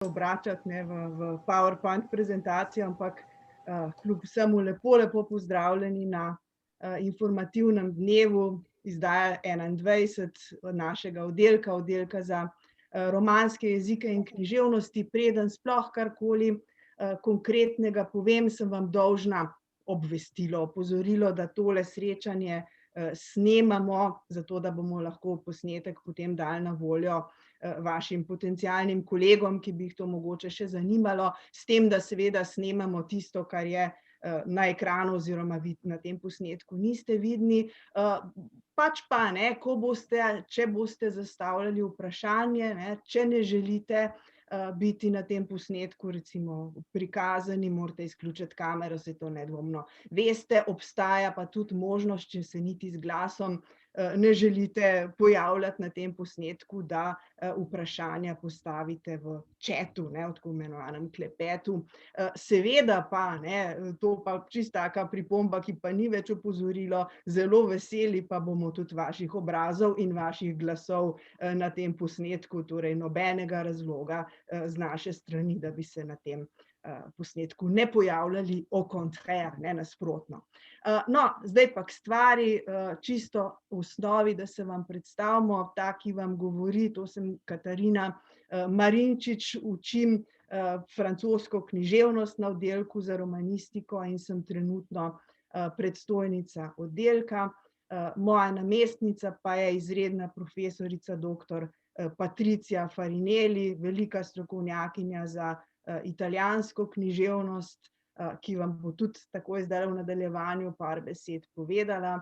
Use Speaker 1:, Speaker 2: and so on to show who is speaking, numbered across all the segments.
Speaker 1: obračati ne, v PowerPoint prezentacijo, ampak kljub vsemu lepo pozdravljeni na informativnem dnevu izdaje 21 našega oddelka za romanske jezike in književnosti. Preden sploh karkoli konkretnega povem, sem vam dolžna obvestilo, opozorilo, da tole srečanje snemamo, zato da bomo lahko posnetek potem dali na voljo vašim potencialnim kolegom, ki bi jih to mogoče še zanimalo, s tem, da seveda snemamo tisto, kar je na ekranu oziroma na tem posnetku niste vidni. Pač pa, ne, če boste zastavljali vprašanje, ne, če ne želite biti na tem posnetku recimo prikazani, morate izključiti kamero, saj to nedvomno veste, obstaja pa tudi možnost, če se niti z glasom ne želite pojavljati na tem posnetku, da vprašanja postavite v chatu, ne, v tako imenovanem klepetu. Seveda pa, ne, to pa čisto taka pripomba, ki pa ni več opozorilo, zelo veseli pa bomo tudi vaših obrazov in vaših glasov na tem posnetku, torej nobenega razloga z naše strani, da bi se na tem posnetku ne pojavljali, au contraire, ne, nasprotno. No, zdaj pa k stvari, čisto v osnovi, da se vam predstavimo, ta, ki vam govori, to sem Katarina Marinčič, učim francosko književnost na oddelku za romanistiko in sem trenutno predstojnica oddelka. Moja namestnica pa je izredna profesorica doktor Patricia Farinelli, velika strokovnjakinja za italijansko književnost, ki vam bo tudi takoj zdaj v nadaljevanju par besed povedala.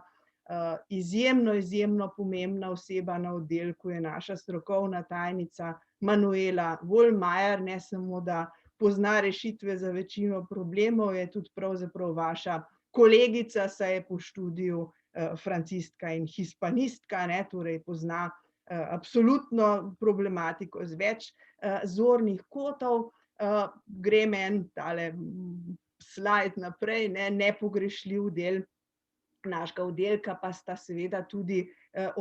Speaker 1: Izjemno pomembna oseba na oddelku je naša strokovna tajnica Manuela Vollmeier, ne samo, da pozna rešitve za večino problemov, je tudi pravzaprav vaša kolegica, saj je po študiju francistka in hispanistka, ne, torej pozna absolutno problematiko z več zornih kotov. Grem en tale slajd naprej, ne, nepogrešljiv del našega oddelka pa sta seveda tudi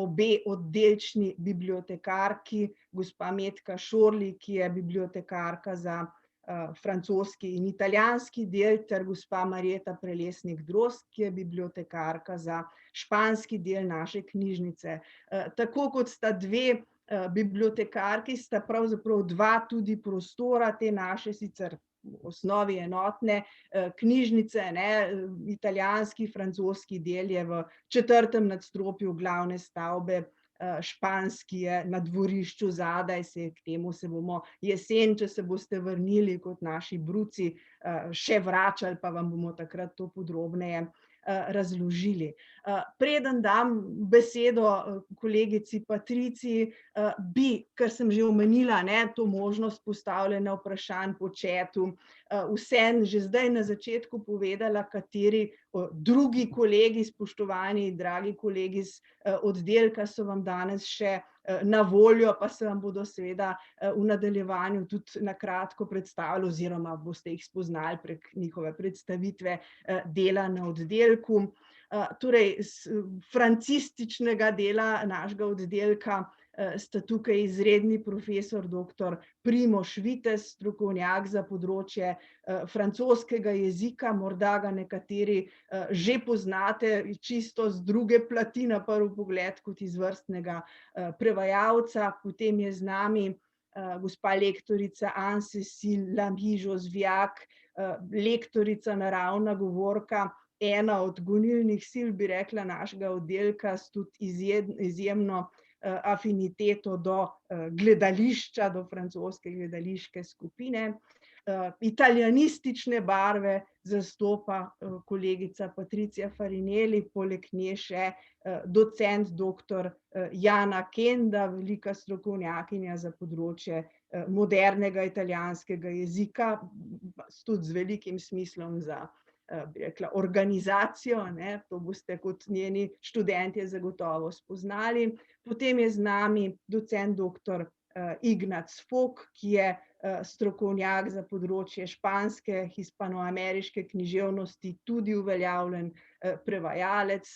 Speaker 1: obe oddelčni bibliotekarki, gospa Metka Šorli, ki je bibliotekarka za francoski in italijanski del, ter gospa Marjeta Prelesnik Drozd, ki je bibliotekarka za španski del naše knjižnice. Tako kot sta dve bibliotekarki, sta pravzaprav dva tudi prostora te naše sicer v osnovi enotne knjižnice, ne, italijanski, francoski del je v 4. nadstropju glavne stavbe, španski je na dvorišču zadaj, k temu se bomo jeseni, če se boste vrnili kot naši bruci, še vračali, pa vam bomo takrat to podrobneje razložili. Preden dam besedo kolegici Patriciji, bi, ker sem že omenila, ne, to možnost postavljanja vprašanj po chatu, vseeno že zdaj na začetku povedala, kateri drugi kolegi, spoštovani, dragi kolegi iz oddelka so vam danes še na voljo, pa se vam bodo seveda v nadaljevanju tudi na kratko predstavili oziroma boste jih spoznali prek njihove predstavitve dela na oddelku. Torej, francističnega dela našega oddelka sta tukaj izredni profesor doktor Primož Vitez, strokovnjak za področje francoskega jezika, morda ga nekateri že poznate čisto z druge plati na prvi pogled kot izvrstnega prevajalca. Potem je z nami gospa lektorica Anne-Cécile Lamy-Josviak, lektorica, naravna govorka, ena od gonilnih sil, bi rekla, našega oddelka, s tudi izjemno afiniteto do gledališča, do francoske gledališke skupine. Italijanistične barve zastopa kolegica Patricia Farinelli, poleg nje še docent doktor Jana Kenda, velika strokovnjakinja za področje modernega italijanskega jezika, tudi z velikim smislom za, bi rekla, organizacijo, ne, to boste kot njeni študentje zagotovo spoznali. Potem je z nami docent doktor Ignac Fok, ki je strokovnjak za področje španske, hispanoameriške književnosti, tudi uveljavljen prevajalec.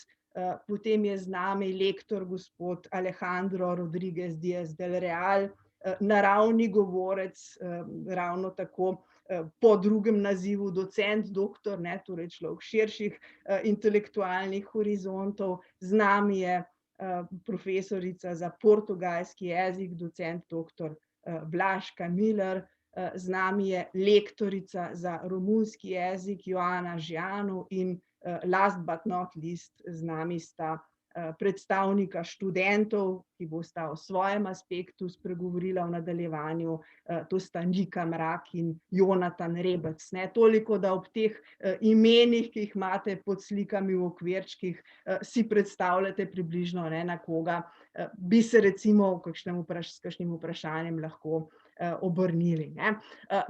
Speaker 1: Potem je z nami lektor gospod Alejandro Rodriguez Díaz del Real, naravni govorec, ravno tako po drugem nazivu docent, doktor, ne, torej človek širših intelektualnih horizontov. Z nami je profesorica za portugalski jezik, docent doktor Blažka Miller, z nami je lektorica za romunski jezik Joana Žijanu in last but not least z nami sta predstavnika študentov, ki bosta o svojem aspektu spregovorila v nadaljevanju, to sta Nika Mrak in Jonatan Rebec. Toliko, da ob teh imenih, ki jih imate pod slikami v okvirčkih, si predstavljate približno, na koga bi se recimo s kakšnim vprašanjem lahko obrnili.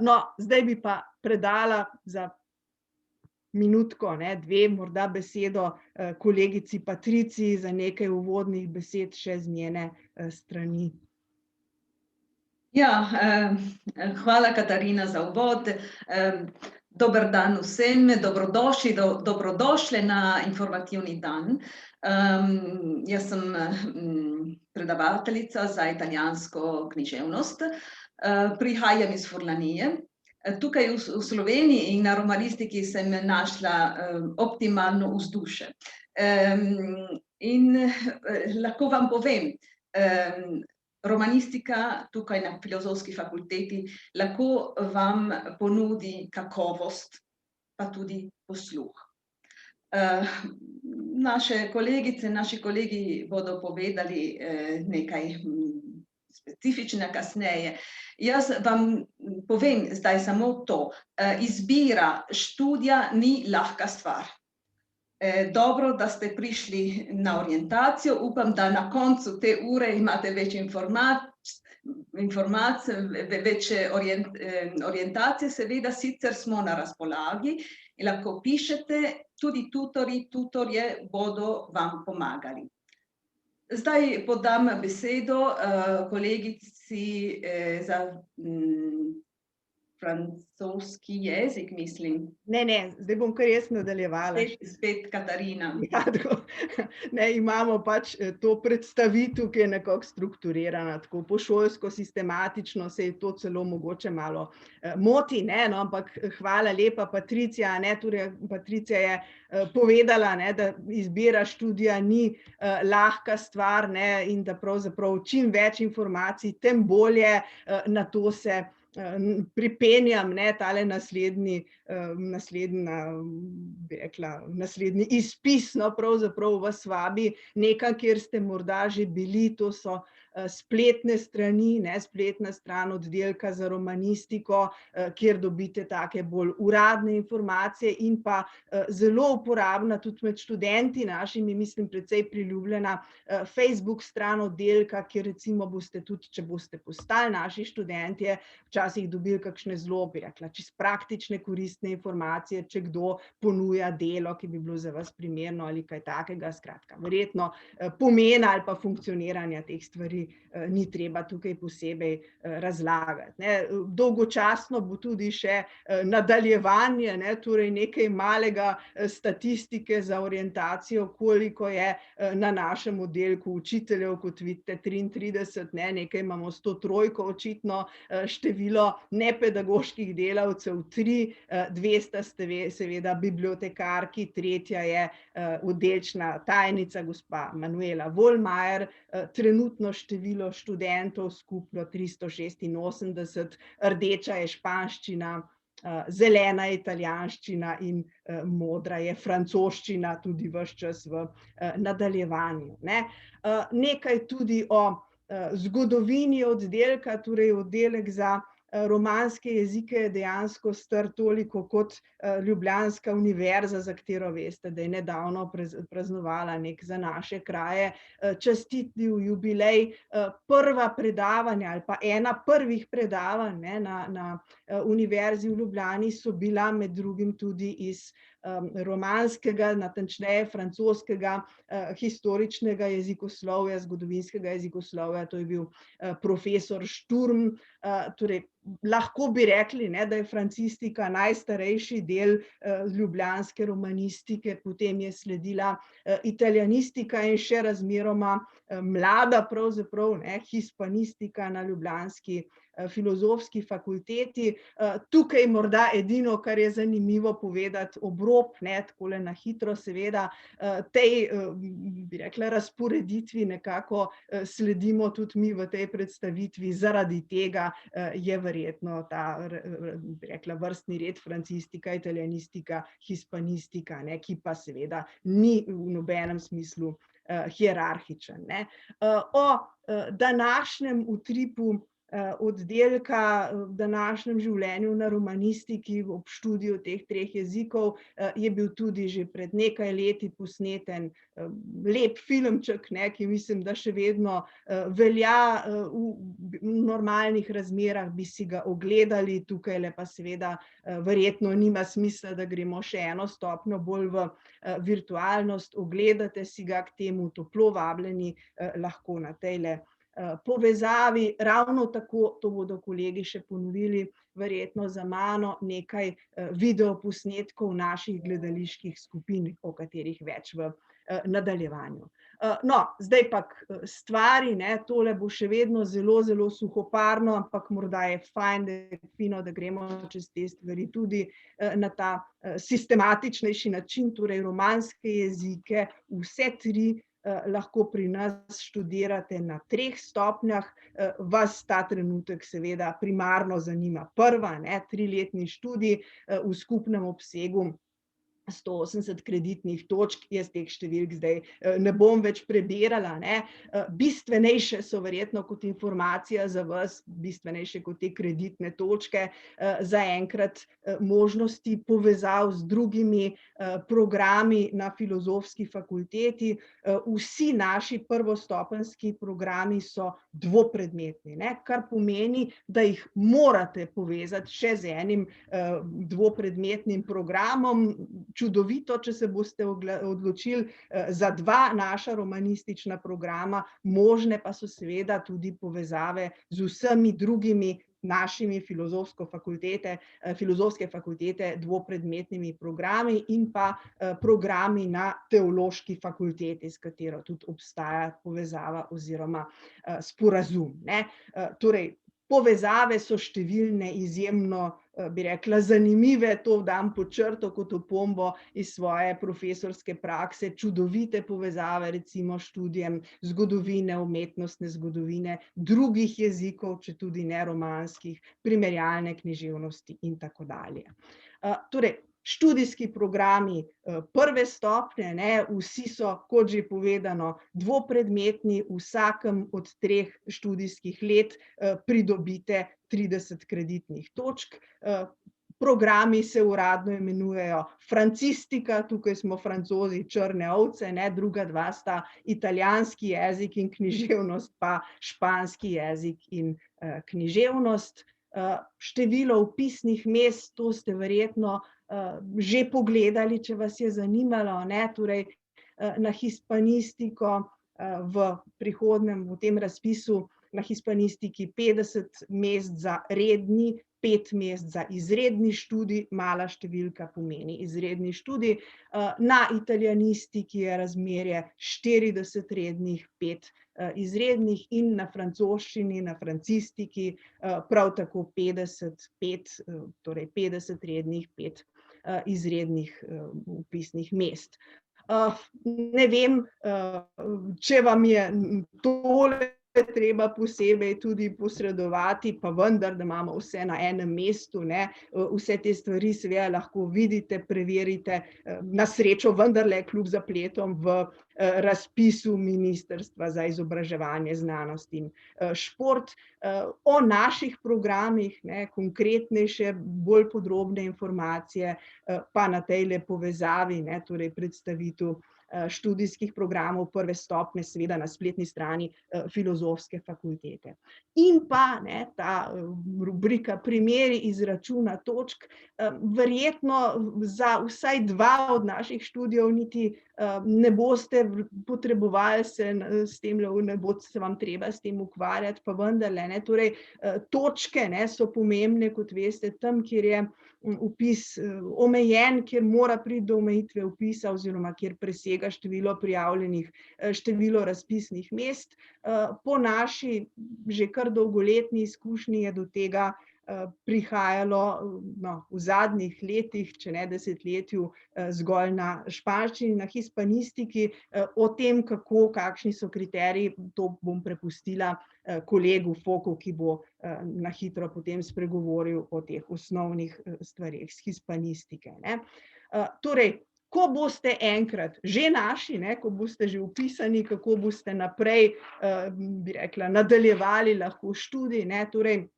Speaker 1: No, zdaj bi pa predala za minutko, dve, morda besedo kolegici Patriciji za nekaj uvodnih besed še z njene strani.
Speaker 2: Ja, hvala Katarina za uvod. Dober dan vsem, dobrodošli, dobrodošle na informativni dan. Jaz sem predavateljica za italijansko književnost, prihajam iz Furlanije. Tukaj v Sloveniji in na romanistiki sem našla optimalno vzdušje. In lahko vam povem, romanistika tukaj na Filozofski fakulteti lahko vam ponudi kakovost, pa tudi posluh. Naše kolegice, naši kolegi bodo povedali nekaj specifičnega kasneje. Jaz vam povem zdaj samo to, izbira študija ni lahka stvar. Dobro, da ste prišli na orientacijo, upam, da na koncu te ure imate več informacij, več orientacije, seveda sicer smo na razpolagi in lahko pišete, tudi tutorje bodo vam pomagali. Zdaj podam besedo kolegici za francoski jezik, mislim.
Speaker 1: Ne, zdaj bom kar jaz nadaljevala.
Speaker 2: Spet Katarina.
Speaker 1: Ja, ne, imamo pač to predstavitev, ki je nekako strukturirana, tako po šolsko, sistematično, se je to celo mogoče malo moti, no, ampak hvala lepa, Patricija, torej Patricija je povedala, da izbira študija ni lahka stvar, in da pravzaprav čim več informacij, tem bolje, na to se pripenjam, tale naslednji izpis, pravzaprav vas vabi nekam, kjer ste morda že bili, to so spletne strani, spletna stran oddelka za romanistiko, kjer dobite take bolj uradne informacije in pa zelo uporabna tudi med študenti našimi, mislim, precej priljubljena Facebook stran oddelka, kjer recimo boste tudi, če boste postali naši študentje, včasih dobili kakšne zelo, bi rekla, čisto praktične, koristne informacije, če kdo ponuja delo, ki bi bilo za vas primerno ali kaj takega, skratka, verjetno pomena ali pa funkcioniranja teh stvari ni treba tukaj posebej razlagati. Dolgočasno bo tudi še nadaljevanje, torej nekaj malega statistike za orientacijo, koliko je na našem oddelku učiteljev, kot vidite 33, nekaj imamo 103 očitno, število nepedagoških delavcev 3, 200 ste seveda bibliotekarki, tretja je oddelčna tajnica, gospa Manuela Vollmajer, trenutno število študentov skupno 386, rdeča je španščina, zelena je italijanščina in modra je francoščina, tudi ves čas v nadaljevanju. Nekaj tudi o zgodovini oddelka, torej oddelek za romanske jezike je dejansko star toliko kot Ljubljanska univerza, za katero veste, da je nedavno praznovala nek za naše kraje častitljiv jubilej. Prva predavanja ali pa ena prvih predavanj na Univerzi v Ljubljani so bila med drugim tudi iz romanskega, natančneje francoskega historičnega jezikoslovja, zgodovinskega jezikoslovja, to je bil profesor Šturm, torej lahko bi rekli, ne, da je francistika najstarejši del ljubljanske romanistike, potem je sledila italianistika in še razmeroma mlada pravzaprav, ne, hispanistika na ljubljanski filozofski fakulteti. Tukaj morda edino, kar je zanimivo povedati ob rob, ne, takole na hitro seveda, tej, bi rekla, razporeditvi nekako sledimo tudi mi v tej predstavitvi, zaradi tega je verjetno ta, bi rekla, vrstni red francistika, italianistika, hispanistika, ne, ki pa seveda ni v nobenem smislu hierarhičen, ne. O današnjem utripu oddelka v današnjem življenju na romanistiki ob študiju teh treh jezikov je bil tudi že pred nekaj leti posneten lep filmček, ne, ki mislim, da še vedno velja v normalnih razmerah, bi si ga ogledali, tukajle pa seveda verjetno nima smisla, da gremo še eno stopnjo bolj v virtualnost, ogledate si ga, k temu toplo vabljeni, lahko na tejle povezavi, ravno tako, to bodo kolegi še ponovili, verjetno za mano, nekaj videoposnetkov naših gledaliških skupin, o katerih več v nadaljevanju. No, zdaj pa k stvari, ne, tole bo še vedno zelo, zelo suhoparno, ampak morda je fajn, da je fino, da gremo čez te stvari tudi na ta sistematičnejši način, torej romanske jezike, vse tri lahko pri nas študirate na 3 stopnjah, vas ta trenutek seveda primarno zanima prva, ne, 3-letni študij v skupnem obsegu 180 kreditnih točk, jaz teh številk zdaj ne bom več prebirala, ne. Bistvenejše so verjetno kot informacija za vas, bistvenejše kot te kreditne točke, zaenkrat možnosti povezav z drugimi programi na filozofski fakulteti. Vsi naši prvostopenjski programi so dvopredmetni, ne, kar pomeni, da jih morate povezati še z enim dvopredmetnim programom. Čudovito, če se boste odločili za 2 naša romanistična programa, možne pa so seveda tudi povezave z vsemi drugimi našimi filozofske fakultete dvopredmetnimi programi in pa programi na teološki fakulteti, s katero tudi obstaja povezava oziroma sporazum, ne. Torej, povezave so številne, izjemno, bi rekla, zanimive, to dam pod črto kot opombo iz svoje profesorske prakse, čudovite povezave recimo s študijem zgodovine, umetnostne zgodovine, drugih jezikov, četudi ne romanskih, primerjalne književnosti in tako dalje. Torej, študijski programi prve stopnje, ne, vsi so, kot že povedano, dvopredmetni, v vsakem od 3 študijskih let pridobite 30 kreditnih točk. Programi se uradno imenujejo francistika, tukaj smo Francozi črne ovce, ne, druga 2 sta italijanski jezik in književnost pa španski jezik in književnost. Število vpisnih mest, to ste verjetno že pogledali, če vas je zanimalo, ne, torej na hispanistiko v prihodnjem, v tem razpisu na hispanistiki 50 mest za redni, 5 mest za izredni študij, mala številka pomeni izredni študij, na italijanistiki je razmerje 40 rednih, 5 izrednih in na francoščini, na francistiki prav tako 50, 5, torej 50 rednih, 5 izrednih vpisnih mest. Ne vem, če vam je tole treba posebej tudi posredovati, pa vendar, da imamo vse na enem mestu, ne, vse te stvari seveda lahko vidite, preverite, na srečo vendarle kljub zapletom v razpisu Ministrstva za izobraževanje, znanost in šport. O naših programih, ne, konkretnejše, bolj podrobne informacije pa na tejle povezavi, ne, torej predstavitev študijskih programov prve stopnje, seveda na spletni strani filozofske fakultete. In pa, ne, ta rubrika primeri izračuna točk, verjetno za vsaj 2 od naših študijev niti ne boste potrebovali s tem, ne bo se vam treba s tem ukvarjati, pa vendarle, ne, torej točke, ne, so pomembne, kot veste, tam, kjer je vpis omejen, kjer mora priti do omejitve vpisa oziroma kjer presega število razpisnih mest. Po naši že kar dolgoletni izkušnji je do tega prihajalo v zadnjih letih, če ne desetletju, zgolj na španščini, na hispanistiki. O tem, kakšni so kriteriji, to bom prepustila kolegu Foku, ki bo na hitro potem spregovoril o teh osnovnih stvareh s hispanistike, ne. Torej, ko boste enkrat že naši, ne, ko boste že vpisani, kako boste naprej, bi rekla, nadaljevali lahko študij, ne, torej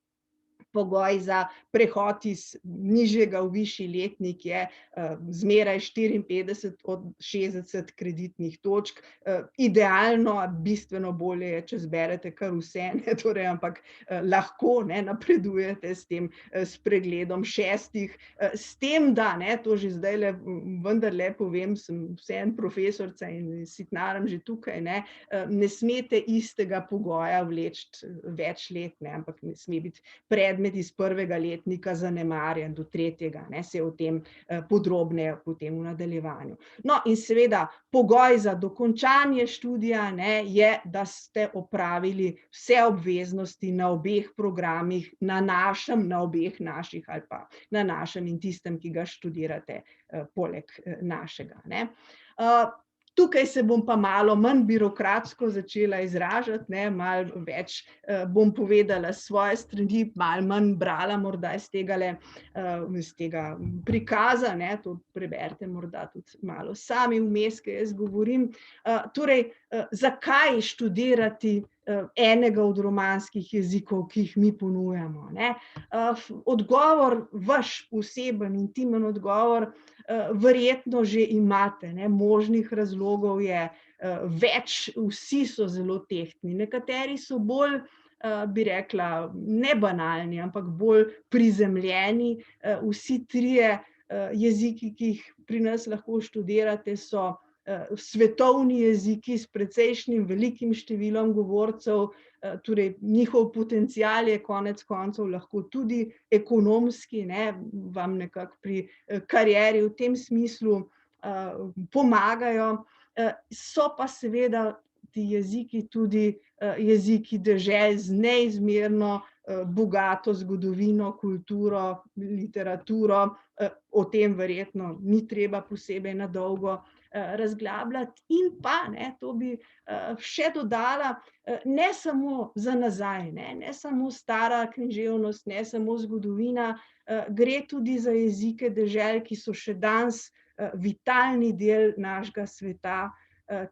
Speaker 1: pogoj za prehod iz nižjega v višji letnik je zmeraj 54 od 60 kreditnih točk. Idealno, bistveno bolje je, če zberete kar vse, ne, torej, ampak lahko, ne, napredujete s tem s pregledom 6. S tem, da, ne, to že zdajle vendarle povem, sem vseeno profesorica in sitnarim že tukaj, ne smete istega pogoja vleči več let, ne, ampak ne sme biti predmet iz prvega letnika zanemarjen do 3., ne, se o tem podrobneje potem v nadaljevanju. No, in seveda pogoj za dokončanje študija, ne, je, da ste opravili vse obveznosti na obeh programih, na obeh naših ali pa na našem in tistem, ki ga študirate poleg našega, ne. Tukaj se bom pa malo manj birokratsko začela izražati, ne, malo več bom povedala s svoje strani, malo manj brala morda iz tega prikaza, ne, to preberite morda tudi malo sami vmes, kaj jaz govorim. Torej, zakaj študirati enega od romanskih jezikov, ki jih mi ponujamo, ne? Odgovor, vaš oseben, intimen odgovor, verjetno že imate, ne, možnih razlogov je več, vsi so zelo tehtni, nekateri so bolj, bi rekla, ne banalni, ampak bolj prizemljeni. Vsi trije jeziki, ki jih pri nas lahko študirate, so svetovni jeziki s precejšnjim velikim številom govorcev, torej njihov potencial je konec koncev lahko tudi ekonomski, ne, vam nekako pri karieri v tem smislu pomagajo. So pa seveda ti jeziki tudi jeziki dežel z neizmerno bogato zgodovino, kulturo, literaturo. O tem verjetno ni treba posebej na dolgo razglabljati. In pa, ne, to bi še dodala, ne samo za nazaj, ne samo stara književnost, ne samo zgodovina, gre tudi za jezike dežel, ki so še danes vitalni del našega sveta,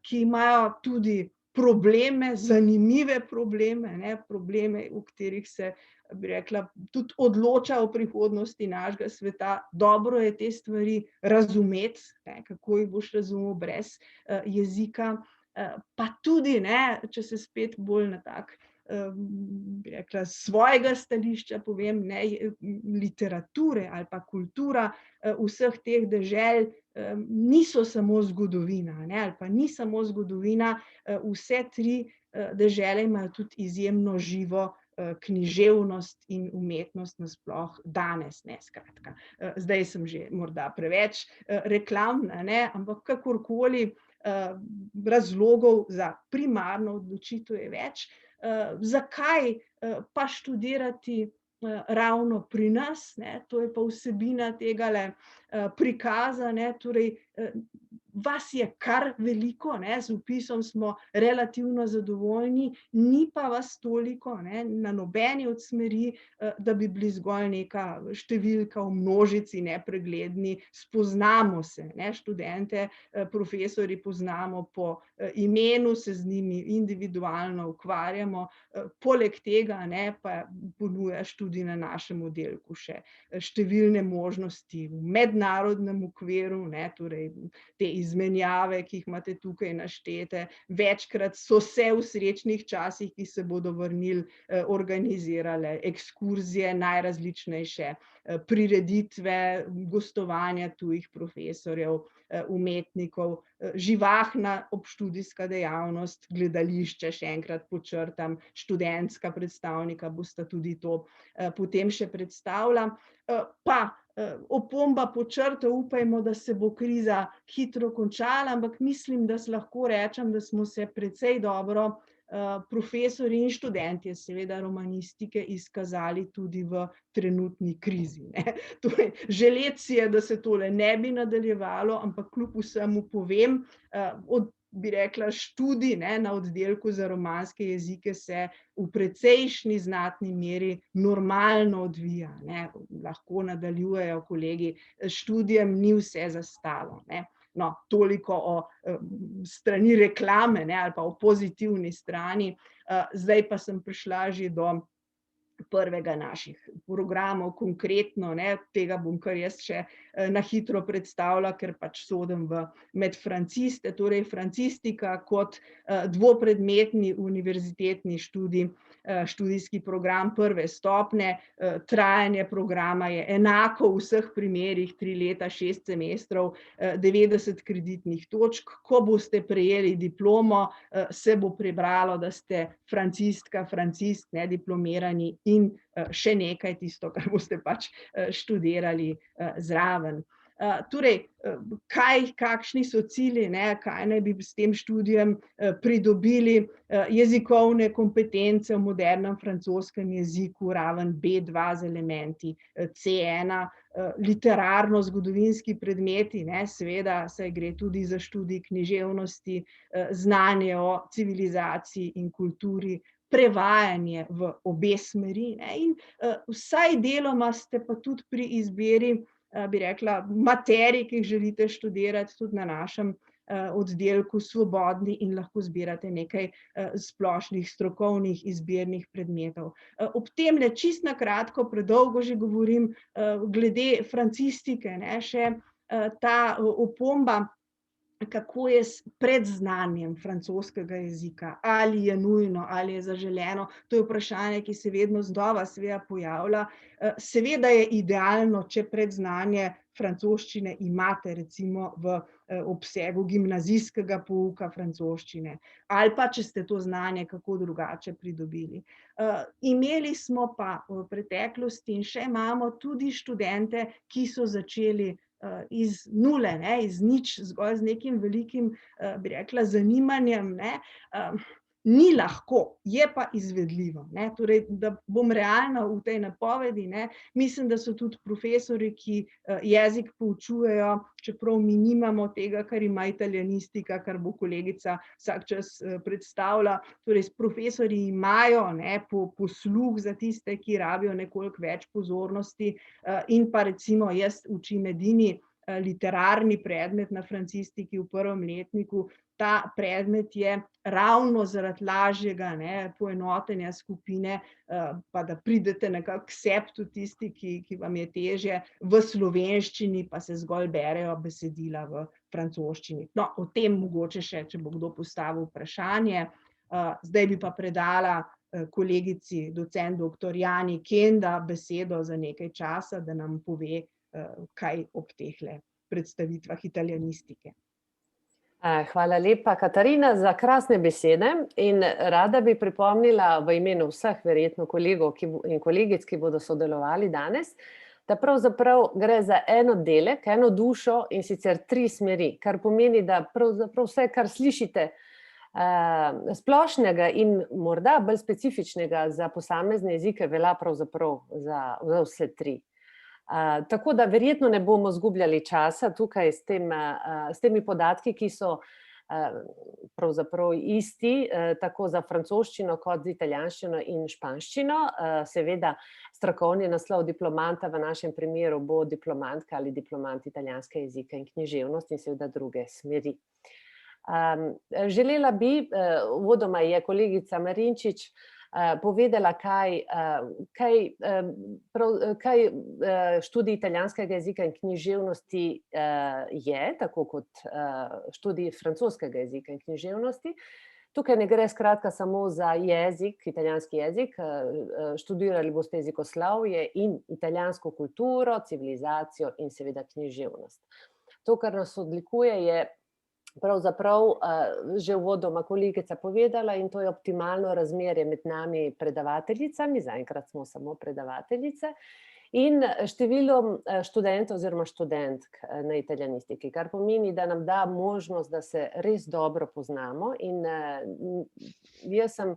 Speaker 1: ki imajo tudi probleme, zanimive probleme, ne, probleme, v katerih se, bi rekla, tudi odloča o prihodnosti našega sveta. Dobro je te stvari razumeti, ne, kako jih boš razumel brez jezika, pa tudi, ne, če se spet bolj na tak, bi rekla, svojega stališča povem, ne, literature ali pa kultura vseh teh dežel niso samo zgodovina, ne, ali pa ni samo zgodovina, vse tri dežele imajo tudi izjemno živo književnost in umetnost nasploh danes, ne, skratka. Zdaj sem že morda preveč reklamna, ne, ampak kakorkoli, razlogov za primarno odločitev je več. Zakaj pa študirati ravno pri nas, ne, to je pa vsebina tegale prikaza, ne, torej vas je kar veliko, ne, z vpisom smo relativno zadovoljni, ni pa vas toliko, ne, na nobeni od smeri, da bi bili zgolj neka številka v množici, nepregledni. Spoznamo se, ne, študente, profesorji poznamo po imenu, se z njimi individualno ukvarjamo, poleg tega, ne, pa ponujaš tudi na našem oddelku še številne možnosti v mednarodnem okviru, ne, torej te izmenjave, ki jih imate tukaj naštete. Večkrat so se v srečnih časih, ki se bodo vrnili, organizirale ekskurzije najrazličnejše, prireditve, gostovanja tujih profesorjev, umetnikov, živahna obštudijska dejavnost, gledališče, še enkrat podčrtam, študentska predstavnika bosta tudi to potem še predstavila. Pa opomba pod črto, upajmo, da se bo kriza hitro končala, ampak mislim, da lahko rečem, da smo se precej dobro profesorji in študentje seveda romanistike izkazali tudi v trenutni krizi, ne. Torej, želeti si je, da se tole ne bi nadaljevalo, ampak kljub vsemu povem, bi rekla, študij, ne, na oddelku za romanske jezike se v precejšnji znatni meri normalno odvija, ne. Lahko nadaljujejo kolegi s študijem, ni vse zastalo, ne. No, toliko o strani reklame, ne, ali pa o pozitivni strani. Zdaj pa sem prišla že do prvega naših programov, konkretno, ne, tega bom kar jaz še na hitro predstavila, ker pač sodim med franciste, torej francistika kot dvopredmetni univerzitetni študij, študijski program prve stopnje. Trajanje programa je enako v vseh primerih, 3 leta, 6 semestrov, 90 kreditnih točk. Ko boste prejeli diplomo, se bo prebralo, da ste francistka, francist, ne, diplomirani in še nekaj, tisto, kar boste pač študirali zraven. Torej, kakšni so cilji, ne, kaj naj bi s tem študijem pridobili? Jezikovne kompetence v modernem francoskem jeziku, raven B2 z elementi C1, literarno-zgodovinski predmeti, ne, seveda, saj gre tudi za študij književnosti, znanje o civilizaciji in kulturi, prevajanje v obe smeri, ne, in vsaj deloma ste pa tudi pri izbiri, bi rekla, materij, ki jih želite študirati, tudi na našem oddelku svobodni in lahko izbirate nekaj splošnih strokovnih izbirnih predmetov. Ob temle čisto na kratko, predolgo že govorim, glede francistike, ne, še ta opomba, kako je s predznanjem francoskega jezika, ali je nujno, ali je zaželeno, to je vprašanje, ki se vedno znova seveda pojavlja. Seveda je idealno, če predznanje francoščine imate recimo v obsegu gimnazijskega pouka francoščine, ali pa če ste to znanje kako drugače pridobili. Imeli smo pa v preteklosti in še imamo tudi študente, ki so začeli iz nule, ne, iz nič, zgolj z nekim velikim, bi rekla, zanimanjem, ne. Ni lahko, je pa izvedljivo, ne, torej, da bom realna v tej napovedi, ne, mislim, da so tudi profesorji, ki jezik poučujejo, čeprav mi nimamo tega, kar ima italianistika, kar bo kolegica vsak čas predstavila, torej profesorji imajo, ne, posluh za tiste, ki rabijo nekoliko več pozornosti, in pa recimo jaz učim edini literarni predmet na francistiki v prvem letniku. Ta predmet je ravno zaradi lažjega, ne, poenotenja skupine, pa da pridete nekako k septu tisti, ki vam je težje, v slovenščini pa se zgolj berejo besedila v francoščini. No, o tem mogoče še, če bo kdo postavil vprašanje. Zdaj bi pa predala kolegici docent doktor Jani Kenda besedo za nekaj časa, da nam pove, kaj ob tehle predstavitvah italianistike.
Speaker 3: Hvala lepa, Katarina, za krasne besede in rada bi pripomnila v imenu vseh verjetno kolegov in kolegic, ki bodo sodelovali danes, da pravzaprav gre za en oddelek, eno dušo in sicer 3 smeri, kar pomeni, da pravzaprav vse, kar slišite splošnega in morda bolj specifičnega za posamezne jezike, velja pravzaprav za vse 3. Tako da verjetno ne bomo izgubljali časa tukaj s temi podatki, ki so pravzaprav isti, tako za francoščino kot za italijanščino in španščino. Seveda strokovni naslov diplomanta v našem primeru bo diplomantka ali diplomant italijanske jezika in književnosti in seveda druge smeri. Želela bi, uvodoma je kolegica Marinčič povedala, kaj študij italijanskega jezika in književnosti je, tako kot študij francoskega jezika in književnosti. Tukaj ne gre skratka samo za jezik, italijanski jezik, študirali boste jezikoslovje in italijansko kulturo, civilizacijo in seveda književnost. To, kar nas odlikuje, je pravzaprav že uvodoma kolegica povedala, in to je optimalno razmerje med nami predavateljicami, zaenkrat smo samo predavateljice, in številom študentov oziroma študentk na italijanistiki, kar pomeni, da nam da možnost, da se res dobro poznamo. In jaz sem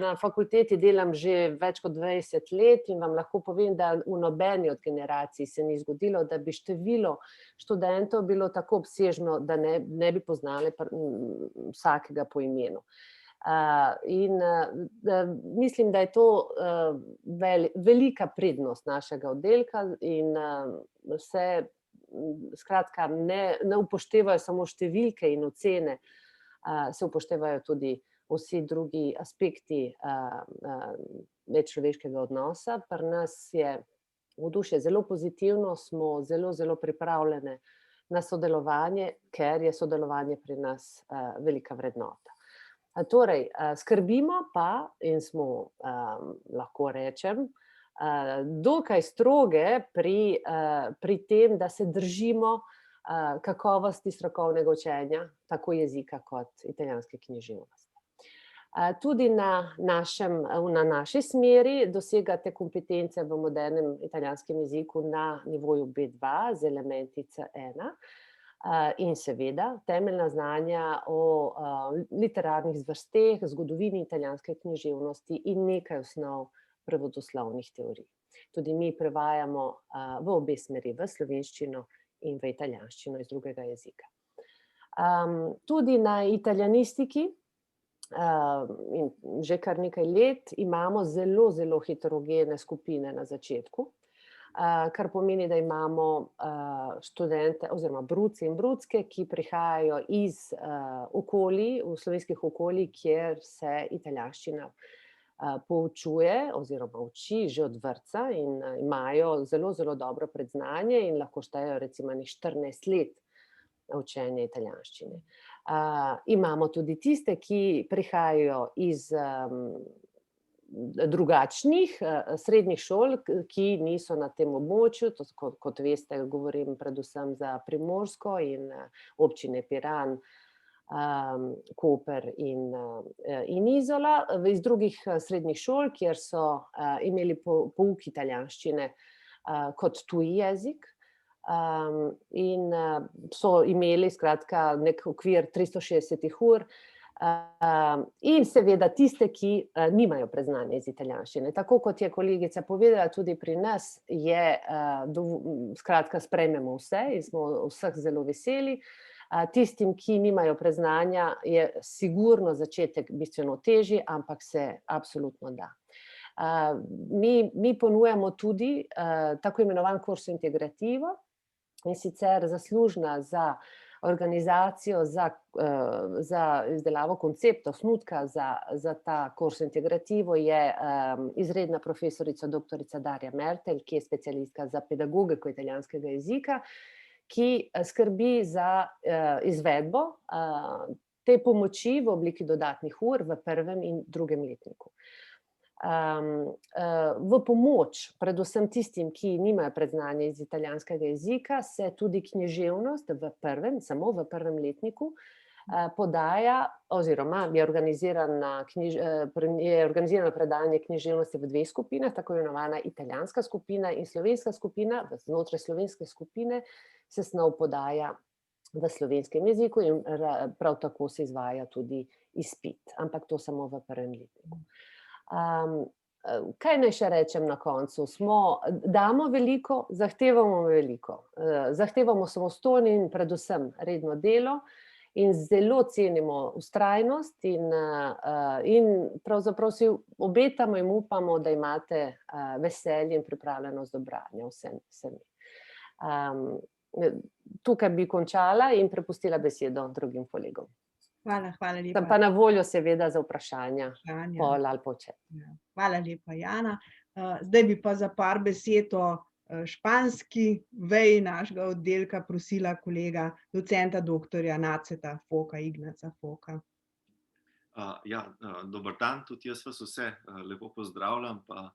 Speaker 3: na fakulteti, delam že več kot 20 let in vam lahko povem, da v nobeni od generacij se ni zgodilo, da bi število študentov bilo tako obsežno, da ne bi poznali vsakega po imenu. In mislim, da je to velika prednost našega oddelka in se skratka ne upoštevajo samo številke in ocene, se upoštevajo tudi vsi drugi aspekti medčloveškega odnosa. Pri nas je vzdušje zelo pozitivno, smo zelo, zelo pripravljene na sodelovanje, ker je sodelovanje pri nas velika vrednota. Torej, skrbimo pa, in smo, lahko rečem, dokaj stroge pri tem, da se držimo kakovosti strokovnega učenja, tako jezika kot italijanske književnosti. Tudi na naši smeri dosegate kompetence v modernem italijanskem jeziku na nivoju B2 z elementi C1. In seveda temeljna znanja o literarnih zvrsteh, zgodovini italijanske književnosti in nekaj osnov prevodoslovnih teorij. Tudi mi prevajamo v obe smeri, v slovenščino in v italijanščino iz drugega jezika. Tudi na italijanistiki in že kar nekaj let imamo zelo, zelo heterogene skupine na začetku, kar pomeni, da imamo študente oziroma bruce in brucke, ki prihajajo iz okolij, slovenskih okolij, kjer se italijanščina poučuje oziroma uči že od vrtca in imajo zelo, zelo dobro predznanje in lahko štejejo recimo 14 let učenja italijanščine. Imamo tudi tiste, ki prihajajo iz drugačnih srednjih šol, ki niso na tem območju, kot veste, govorim predvsem za Primorsko in občine Piran, Koper in Izola, iz drugih srednjih šol, kjer so imeli pouk italijanščine kot tuji jezik in so imeli skratka nek okvir 360 ur, in seveda tiste, ki nimajo predznanja iz italijanščine. Tako kot je kolegica povedala, tudi pri nas je, skratka sprejmemo vse in smo vseh zelo veseli. Tistim, ki nimajo predznanja, je sigurno začetek bistveno težji, ampak se absolutno da. Mi ponujamo tudi tako imenovan kurs integrativo, in sicer zaslužna za organizacijo, za izdelavo koncepta, osnutka za ta kurs integrativo je izredna profesorica doktorica Darja Mertelj, ki je specialistka za pedagogiko italijanskega jezika, ki skrbi za izvedbo te pomoči v obliki dodatnih ur v prvem in drugem letniku. V pomoč predvsem tistim, ki nimajo predznanja iz italijanskega jezika, se tudi književnost samo v prvem letniku podaja oziroma je organizirano predajanje književnosti v dveh skupinah, tako imenovana italijanska skupina in slovenska skupina. Znotraj slovenske skupine se snov podaja v slovenskem jeziku in prav tako se izvaja tudi izpit, ampak to samo v prvem letniku. Kaj naj še rečem na koncu? Damo veliko, zahtevamo veliko. Zahtevamo samostojno in predvsem redno delo in zelo cenimo vztrajnost in pravzaprav si obetamo in upamo, da imate veselje in pripravljenost do branja vsem. Tukaj bi končala in prepustila besedo drugim kolegom.
Speaker 1: Hvala
Speaker 3: Sem
Speaker 1: lepa.
Speaker 3: pa na voljo seveda za vprašanja,
Speaker 1: Tanja.
Speaker 3: pol ali po čet.
Speaker 1: Ja. Hvala lepa, Jana. Zdaj bi pa za par besed o španski veji našega oddelka prosila kolega docenta doktorja Naceta Foka, Ignaca Foka.
Speaker 4: Dober dan, tudi jaz vas vse lepo pozdravljam, pa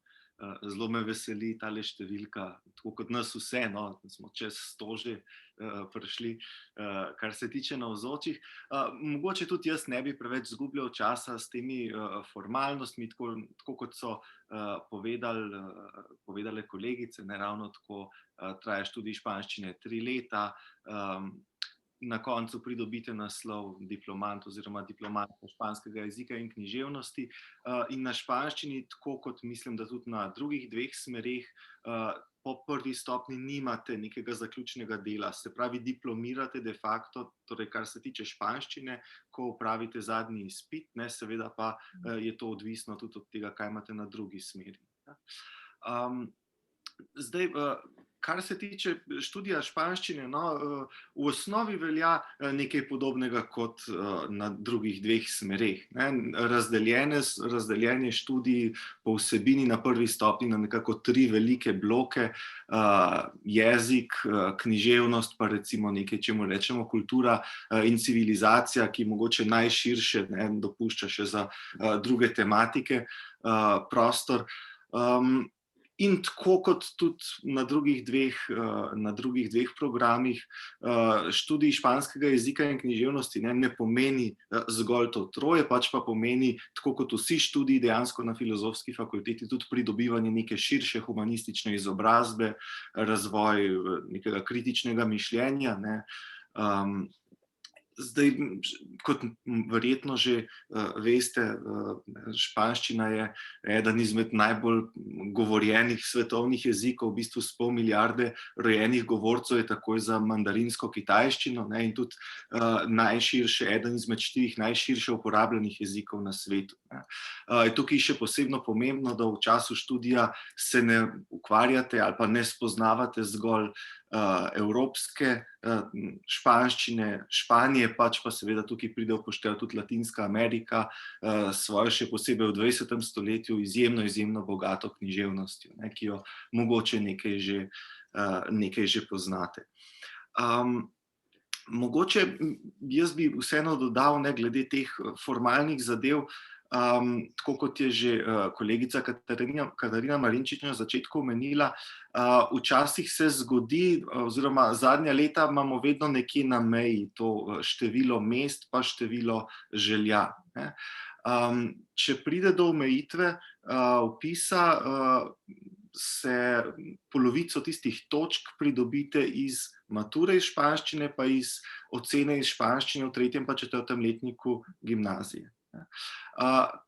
Speaker 4: zelo me veseli tale številka, tako kot nas vse, no, smo čez 100 že prišli, kar se tiče navzočih. Mogoče tudi jaz ne bi preveč izgubljal časa s temi formalnostmi, tako kot so povedale kolegice, ne ravno tako traja študij španščine 3 leta, na koncu pridobite naslov diplomant oziroma diplomantka španskega jezika in književnosti. In na španščini, tako kot mislim, da tudi na drugih 2 smereh, po prvi stopnji nimate nekega zaključnega dela, se pravi diplomirate de facto, torej kar se tiče španščine, ko opravite zadnji izpit, ne, seveda pa je to odvisno tudi od tega, kaj imate na drugi smeri. Zdaj, kar se tiče študija španščine, no, v osnovi velja nekaj podobnega kot na drugih 2 smereh, ne. Razdeljen je študij po vsebini na prvi stopnji na nekako 3 velike bloke, jezik, književnost, pa recimo nekaj, čemu rečemo kultura in civilizacija, ki mogoče najširše, ne, dopušča še za druge tematike prostor. In tako kot tudi na drugih 2 programih, študij španskega jezika in književnosti ne pomeni zgolj to troje, pač pa pomeni, tako kot vsi študiji dejansko na filozofski fakulteti, tudi pridobivanje neke širše humanistične izobrazbe, razvoj nekega kritičnega mišljenja, ne. Zdaj, kot verjetno že veste, španščina je eden izmed najbolj govorjenih svetovnih jezikov, v bistvu s pol milijarde rojenih govorcev je takoj za mandarinsko kitajščino, ne, in tudi eden izmed 4 najširše uporabljenih jezikov na svetu, ne. Tukaj še posebno pomembno, da v času študija se ne ukvarjate ali pa ne spoznavate zgolj evropske španščine, Španije, pač pa seveda tukaj pride v poštev tudi Latinska Amerika, svojo še posebej v 20. stoletju izjemno bogato književnostjo, ne, ki jo mogoče nekaj že poznate. Mogoče jaz bi vseeno dodal, ne, glede teh formalnih zadev, tako kot je že kolegica Katarina Marinčič na začetku omenila, včasih se zgodi, oziroma zadnja leta imamo vedno nekje na meji to število mest pa število želja, ne. Če pride do omejitve vpisa, se polovico tistih točk pridobite iz mature iz španščine pa iz ocene iz španščine v 3. pa 4. letniku gimnazije.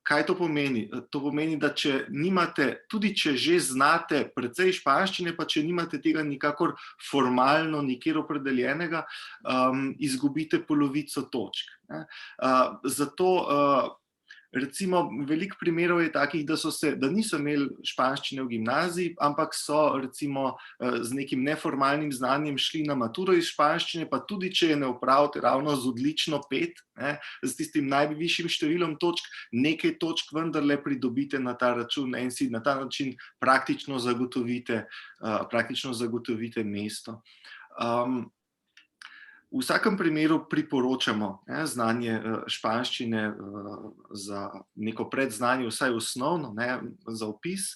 Speaker 4: Kaj to pomeni? To pomeni, da če nimate, tudi če že znate precej španščine, pa če nimate tega nikakor formalno nikjer opredeljenega, izgubite polovico točk, ne. Zato recimo veliko primerov je takih, da niso imeli španščine v gimnaziji, ampak so recimo z nekim neformalnim znanjem šli na maturo iz španščine, pa tudi če je ne opravite ravno z odlično 5, ne, s tistim najvišjim številom točk, nekaj točk vendarle pridobite na ta račun in si na ta način praktično zagotovite mesto. V vsakem primeru priporočamo znanje španščine za neko predznanje, vsaj osnovno, ne, za vpis,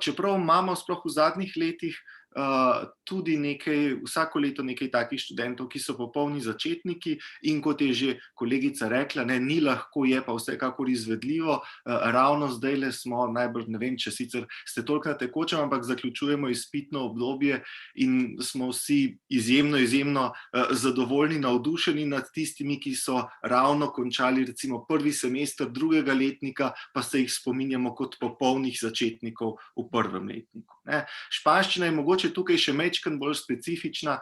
Speaker 4: čeprav imamo sploh v zadnjih letih tudi vsako leto nekaj takih študentov, ki so popolni začetniki, in kot je že kolegica rekla, ne, ni lahko, je pa vsekakor izvedljivo. Ravno zdajle smo najbolj, ne vem, če sicer ste toliko na tekočem, ampak zaključujemo izpitno obdobje in smo vsi izjemno zadovoljni, navdušeni nad tistimi, ki so ravno končali recimo prvi semester 2. letnika, pa se jih spominjamo kot popolnih začetnikov v 1. letniku, ne. Španščina je mogoče tukaj še majčkeno bolj specifična,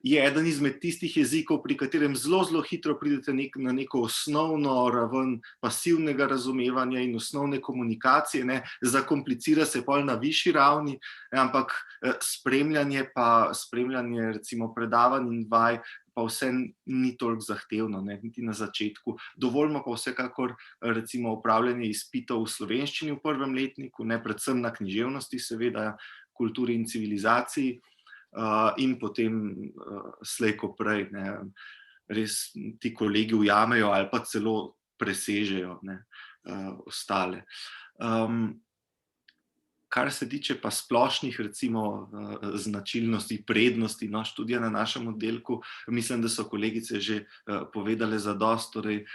Speaker 4: je eden izmed tistih jezikov, pri katerem zelo hitro pridete na neko osnovno raven pasivnega razumevanja in osnovne komunikacije, ne, zakomplicira se pol na višji ravni, ampak spremljanje recimo predavanj in vaj pa vse ni toliko zahtevno, ne, niti na začetku. Dovolimo pa vsekakor recimo upravljanje izpitov v slovenščini v prvem letniku, ne, predvsem na književnosti, seveda, kulturi in civilizaciji, in potem slej ko prej, ne, res ti kolegi ujamejo ali pa celo presežejo, ne, ostale. Kar se tiče pa splošnih recimo značilnosti, prednosti študija na našem oddelku, mislim, da so kolegice že povedale zadosti, torej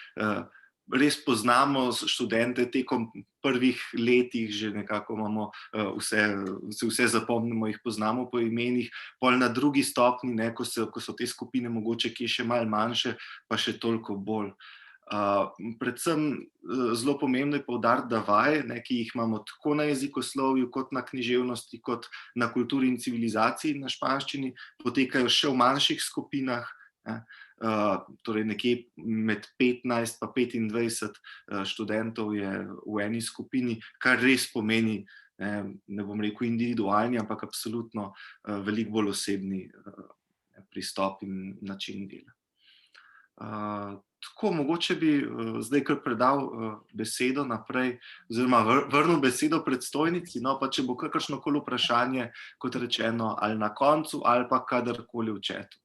Speaker 4: res poznamo študente tekom prvih letih, že nekako imamo vse zapomnimo, jih poznamo po imenih, pol na drugi stopnji, ne, ko so te skupine mogoče kje še malo manjše, pa še toliko bolj. Predvsem zelo pomembno je poudariti, da vaje, ne, ki jih imamo tako na jezikoslovju, kot na književnosti, kot na kulturi in civilizaciji na španščini, potekajo še v manjših skupinah, ne, torej nekje med 15 pa 25 študentov je v eni skupini, kar res pomeni, ne bom rekel individualni, ampak absolutno veliko bolj osebni pristop in način dela. Tako, mogoče bi zdaj kar predal besedo naprej, oziroma vrnil besedo predstojnici, no, pa če bo kakršnokoli vprašanje, kot rečeno, ali na koncu, ali pa kadarkoli v chatu.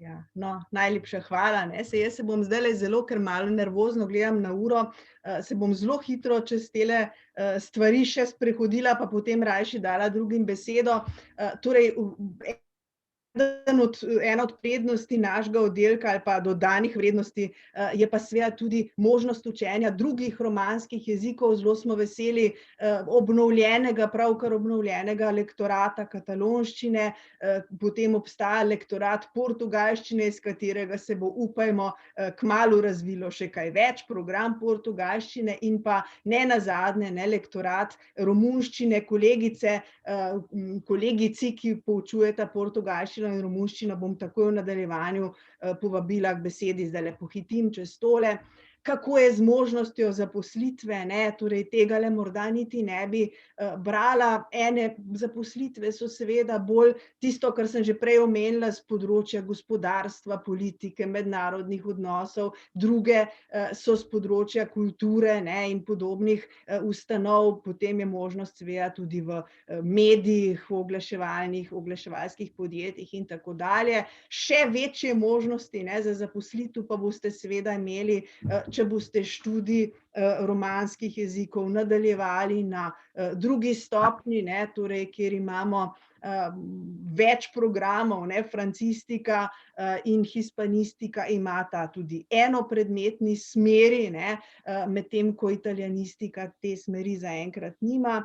Speaker 1: Ja, no, najlepša hvala, ne. Saj jaz se bom zdajle zelo, ker malo nervozno gledam na uro, se bom zelo hitro čez tele stvari še sprehodila, pa potem rajši dala drugim besedo. Torej, ena od prednosti našega oddelka ali pa dodanih vrednosti je pa seveda tudi možnost učenja drugih romanskih jezikov. Zelo smo veseli pravkar obnovljenega lektorata katalonščine, potem obstaja lektorat portugalščine, iz katerega se bo, upajmo, kmalu razvilo še kaj več, program portugalščine, in pa ne nazadnje, ne, lektorat romunščine. Kolegici, ki poučujeta portugalščino in romunščino, bom takoj v nadaljevanju povabila k besedi, zdajle pohitim čez tole. Kako je z možnostjo zaposlitve, ne, torej tegale morda niti ne bi brala. Ene zaposlitve so seveda bolj tisto, kar sem že prej omenila, z področja gospodarstva, politike, mednarodnih odnosov, druge so s področja kulture, ne, in podobnih ustanov, potem je možnost seveda tudi v medijih, oglaševalskih podjetjih in tako dalje. Še večje možnosti, ne, za zaposlitev pa boste seveda imeli, če boste študij romanskih jezikov nadaljevali na drugi stopnji, ne, torej kjer imamo več programov, ne, francistika in hispanistika imata tudi enopredmetni smeri, ne, medtem ko italianistika te smeri zaenkrat nima.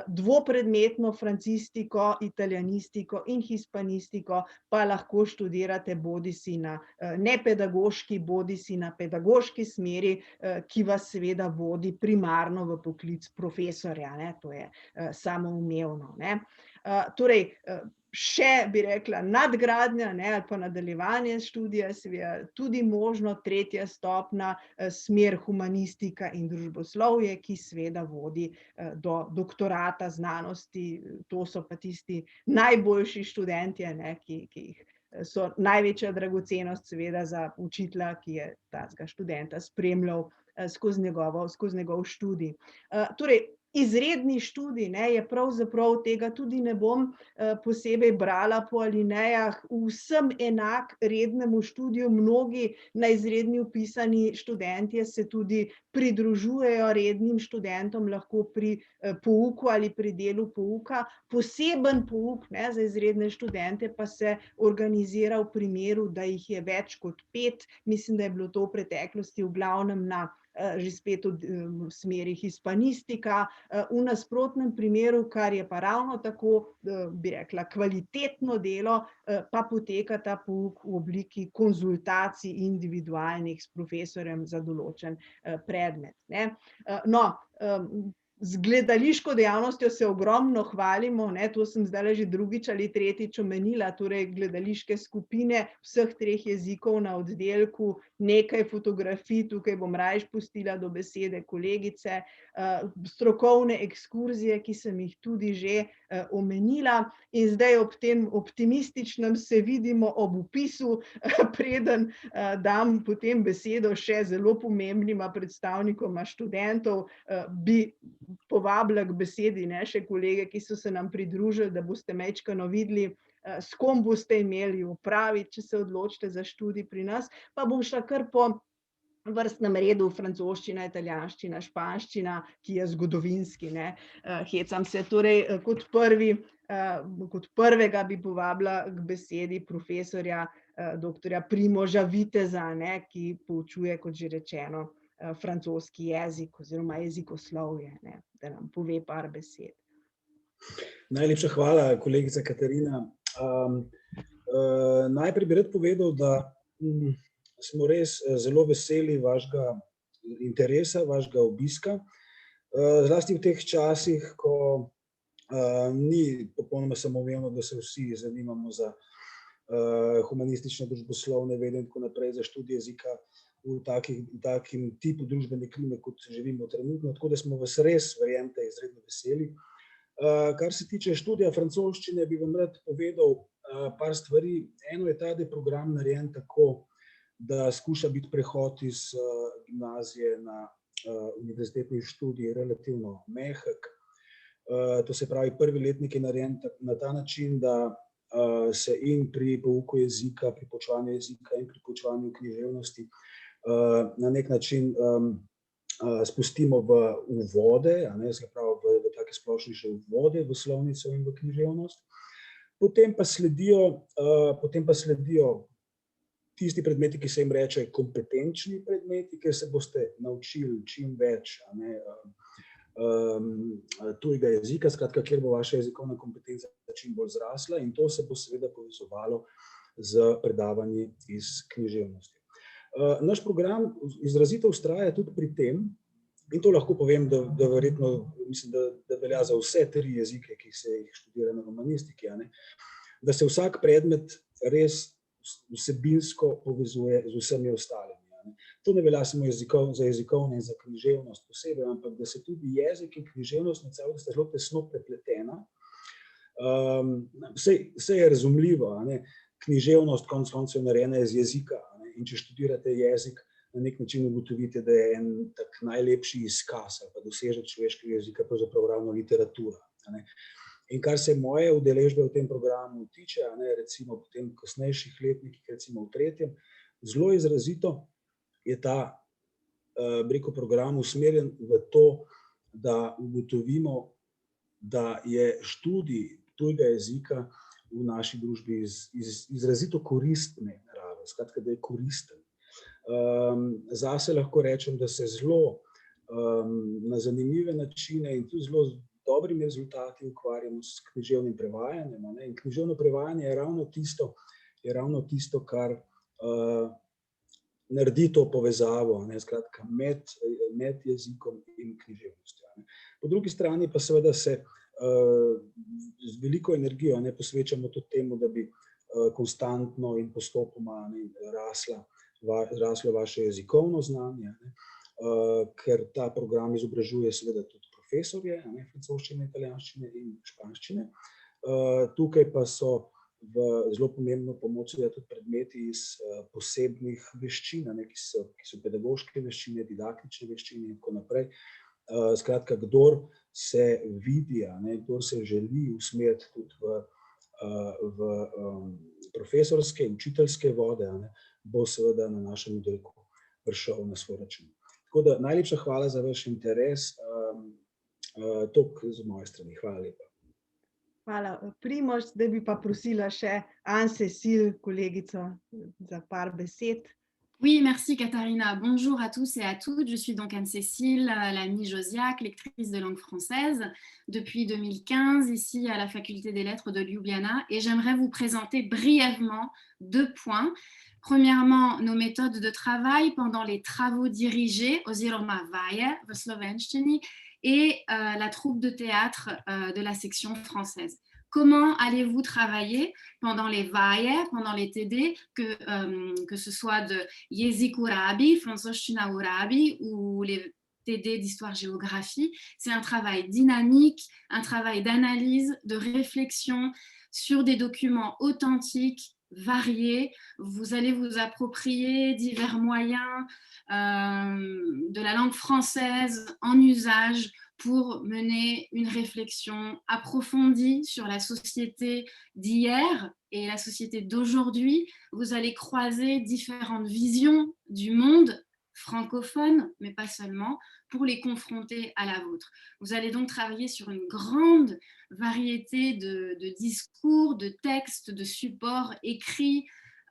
Speaker 1: Dvopredmetno francistiko, italianistiko in hispanistiko pa lahko študirate bodisi na nepedagoški, bodisi na pedagoški smeri, ki vas seveda vodi primarno v poklic profesorja, ne, to je samoumevno, ne. Torej, še bi rekla nadgradnja, ne, ali pa nadaljevanje študija, seveda tudi možno tretja stopnja, smer humanistika in družboslovje, ki seveda vodi do doktorata znanosti. To so pa tisti najboljši študentje, ne, ki jih so največja dragocenost seveda za učitelja, ki je takega študenta spremljal skozi njegov študij. Torej, izredni študij, ne, je pravzaprav, tega tudi ne bom posebej brala po alinejah, vsem enak rednemu študiju. Mnogi na izredni vpisani študentje se tudi pridružujejo rednim študentom, lahko pri pouku ali pri delu pouka. Poseben pouk, ne, za izredne študente pa se organizira v primeru, da jih je več kot 5. Mislim, da je bilo to v preteklosti v glavnem na že spet v smeri hispanistika. V nasprotnem primeru, kar je pa ravno tako, bi rekla, kvalitetno delo, pa poteka ta pouk v obliki konzultacij individualnih s profesorjem za določen predmet, ne. No, Z gledališko dejavnostjo se ogromno hvalimo, ne, to sem zdaj že drugič ali tretjič omenila, torej gledališke skupine vseh 3 jezikov na oddelku, nekaj fotografij, tukaj bom rajš pustila do besede kolegice, strokovne ekskurzije, ki sem jih tudi že omenila, in zdaj ob tem optimističnem se vidimo ob vpisu, preden dam potem besedo še zelo pomembnima predstavnikoma študentov, bi povabila k besedi, ne, še kolege, ki so se nam pridružili, da boste majčkeno videli, s kom boste imeli opraviti, če se odločite za študij pri nas, pa bom šla kar po vrstnem redu: francoščina, italijanščina, španščina, ki je zgodovinski, ne, hecam se. Torej, kot prvega bi povabila k besedi profesorja doktorja Primoža Viteza, ne, ki poučuje, kot že rečeno, francoski jezik oziroma jezikoslovje, ne, da nam pove par besed.
Speaker 5: Najlepša hvala, kolegica Katarina. Najprej bi rad povedal, da smo res zelo veseli vašega interesa, vašega obiska, zlasti v teh časih, ko ni popolnoma samoumevno, da se vsi zanimamo za humanistične, družboslovne vede in tako naprej, za študij jezika v takim tipu družbene klime, kot živimo trenutno, tako da smo vas res, verjemite, izredno veseli. Kar se tiče študija francoščine, bi vam rad povedal par stvari. Eno je ta, da je program narejen tako, da skuša biti prehod iz gimnazije na univerzitetni študij relativno mehek. To se pravi, prvi letnik je narejen na ta način, da se in pri pouku jezika, pri poučevanju jezika in pri poučevanju književnosti na nek način spustimo v uvode, se pravi v take splošnejše uvode v slovnico in v književnost. Potem pa sledijo tisti predmeti, ki se jim reče kompetenčni predmeti, ker se boste naučili čim več tujega jezika, skratka, kjer bo vaša jezikovna kompetenca čim bolj zrasla, in to se bo seveda povezovalo z predavanji iz književnosti. Naš program izrazito vztraja tudi pri tem, in to lahko povem, da verjetno, mislim, da velja za vse 3 jezike, ki se jih študira na romanistiki, da se vsak predmet res vsebinsko povezuje z vsemi ostalimi. To ne velja samo za jezikovne in za književnost posebej, ampak da se tudi jezik in književnost med sabo sta zelo tesno prepletena. Vse je razumljivo, književnost konec koncev narejena iz jezika, in če študirate jezik, na nek način ugotovite, da je en tak najlepši izkaz ali pa dosežek človeškega jezika pravzaprav ravno literatura. In kar se moje udeležbe v tem programu tiče, recimo v tem kasnejših letnikih, recimo v 3., zelo izrazito je ta program usmerjen v to, da ugotovimo, da je študij tujega jezika v naši družbi izrazito koristne narave, skratka, da je koristen. Zase lahko rečem, da se zelo na zanimive načine in tudi zelo z dobrimi rezultati ukvarjamo s književnim prevajanjem. In književno prevajanje je ravno tisto, kar naredi to povezavo, skratka, med jezikom in književnostjo. Po drugi strani pa seveda se z veliko energijo posvečamo tudi temu, da bi konstantno in postopoma raslo vaše jezikovno znanje, ker ta program izobražuje seveda tudi profesorje francoščine, italijanščine in španščine. Tukaj pa so v zelo pomembno pomoč tudi predmeti iz posebnih veščin, ki so pedagoške veščine, didaktične veščine in tako naprej. Skratka, kdor se vidi, kdor se želi usmeriti tudi v profesorske in učiteljske vode, bo seveda na našem oddelku prišel na svoj račun. Tako da najlepša hvala za vaš interes. Toliko z moje strani. Hvala lepa.
Speaker 1: Hvala, Primož. Zdaj bi pa prosila še Anne-Cécile, kolegico, za par besed.
Speaker 6: Oui, merci Katharina. Bonjour à tous et à toutes. Je suis donc Anne-Cécile Lamy-Josiak, lectrice de langue française depuis 2015 ici à la Faculté des Lettres de Ljubljana, et j'aimerais vous présenter brièvement 2 points. Premièrement, nos méthodes de travail pendant les travaux dirigés oziroma vaje v slovenščini et la troupe de théâtre de la section française. Comment allez-vous travailler pendant les Vaie, pendant les TD, que ce soit de Yezi Kourabi, François Urabi ou les TD d'histoire-géographie? C'est un travail dynamique, un travail d'analyse, de réflexion sur des documents authentiques, variés. Vous allez vous approprier divers moyens de la langue française en usage pour mener une réflexion approfondie sur la société d'hier et la société d'aujourd'hui. Vous allez croiser différentes visions du monde francophone, mais pas seulement, pour les confronter à la vôtre. Vous allez donc travailler sur une grande variété de discours, de textes, de supports écrits,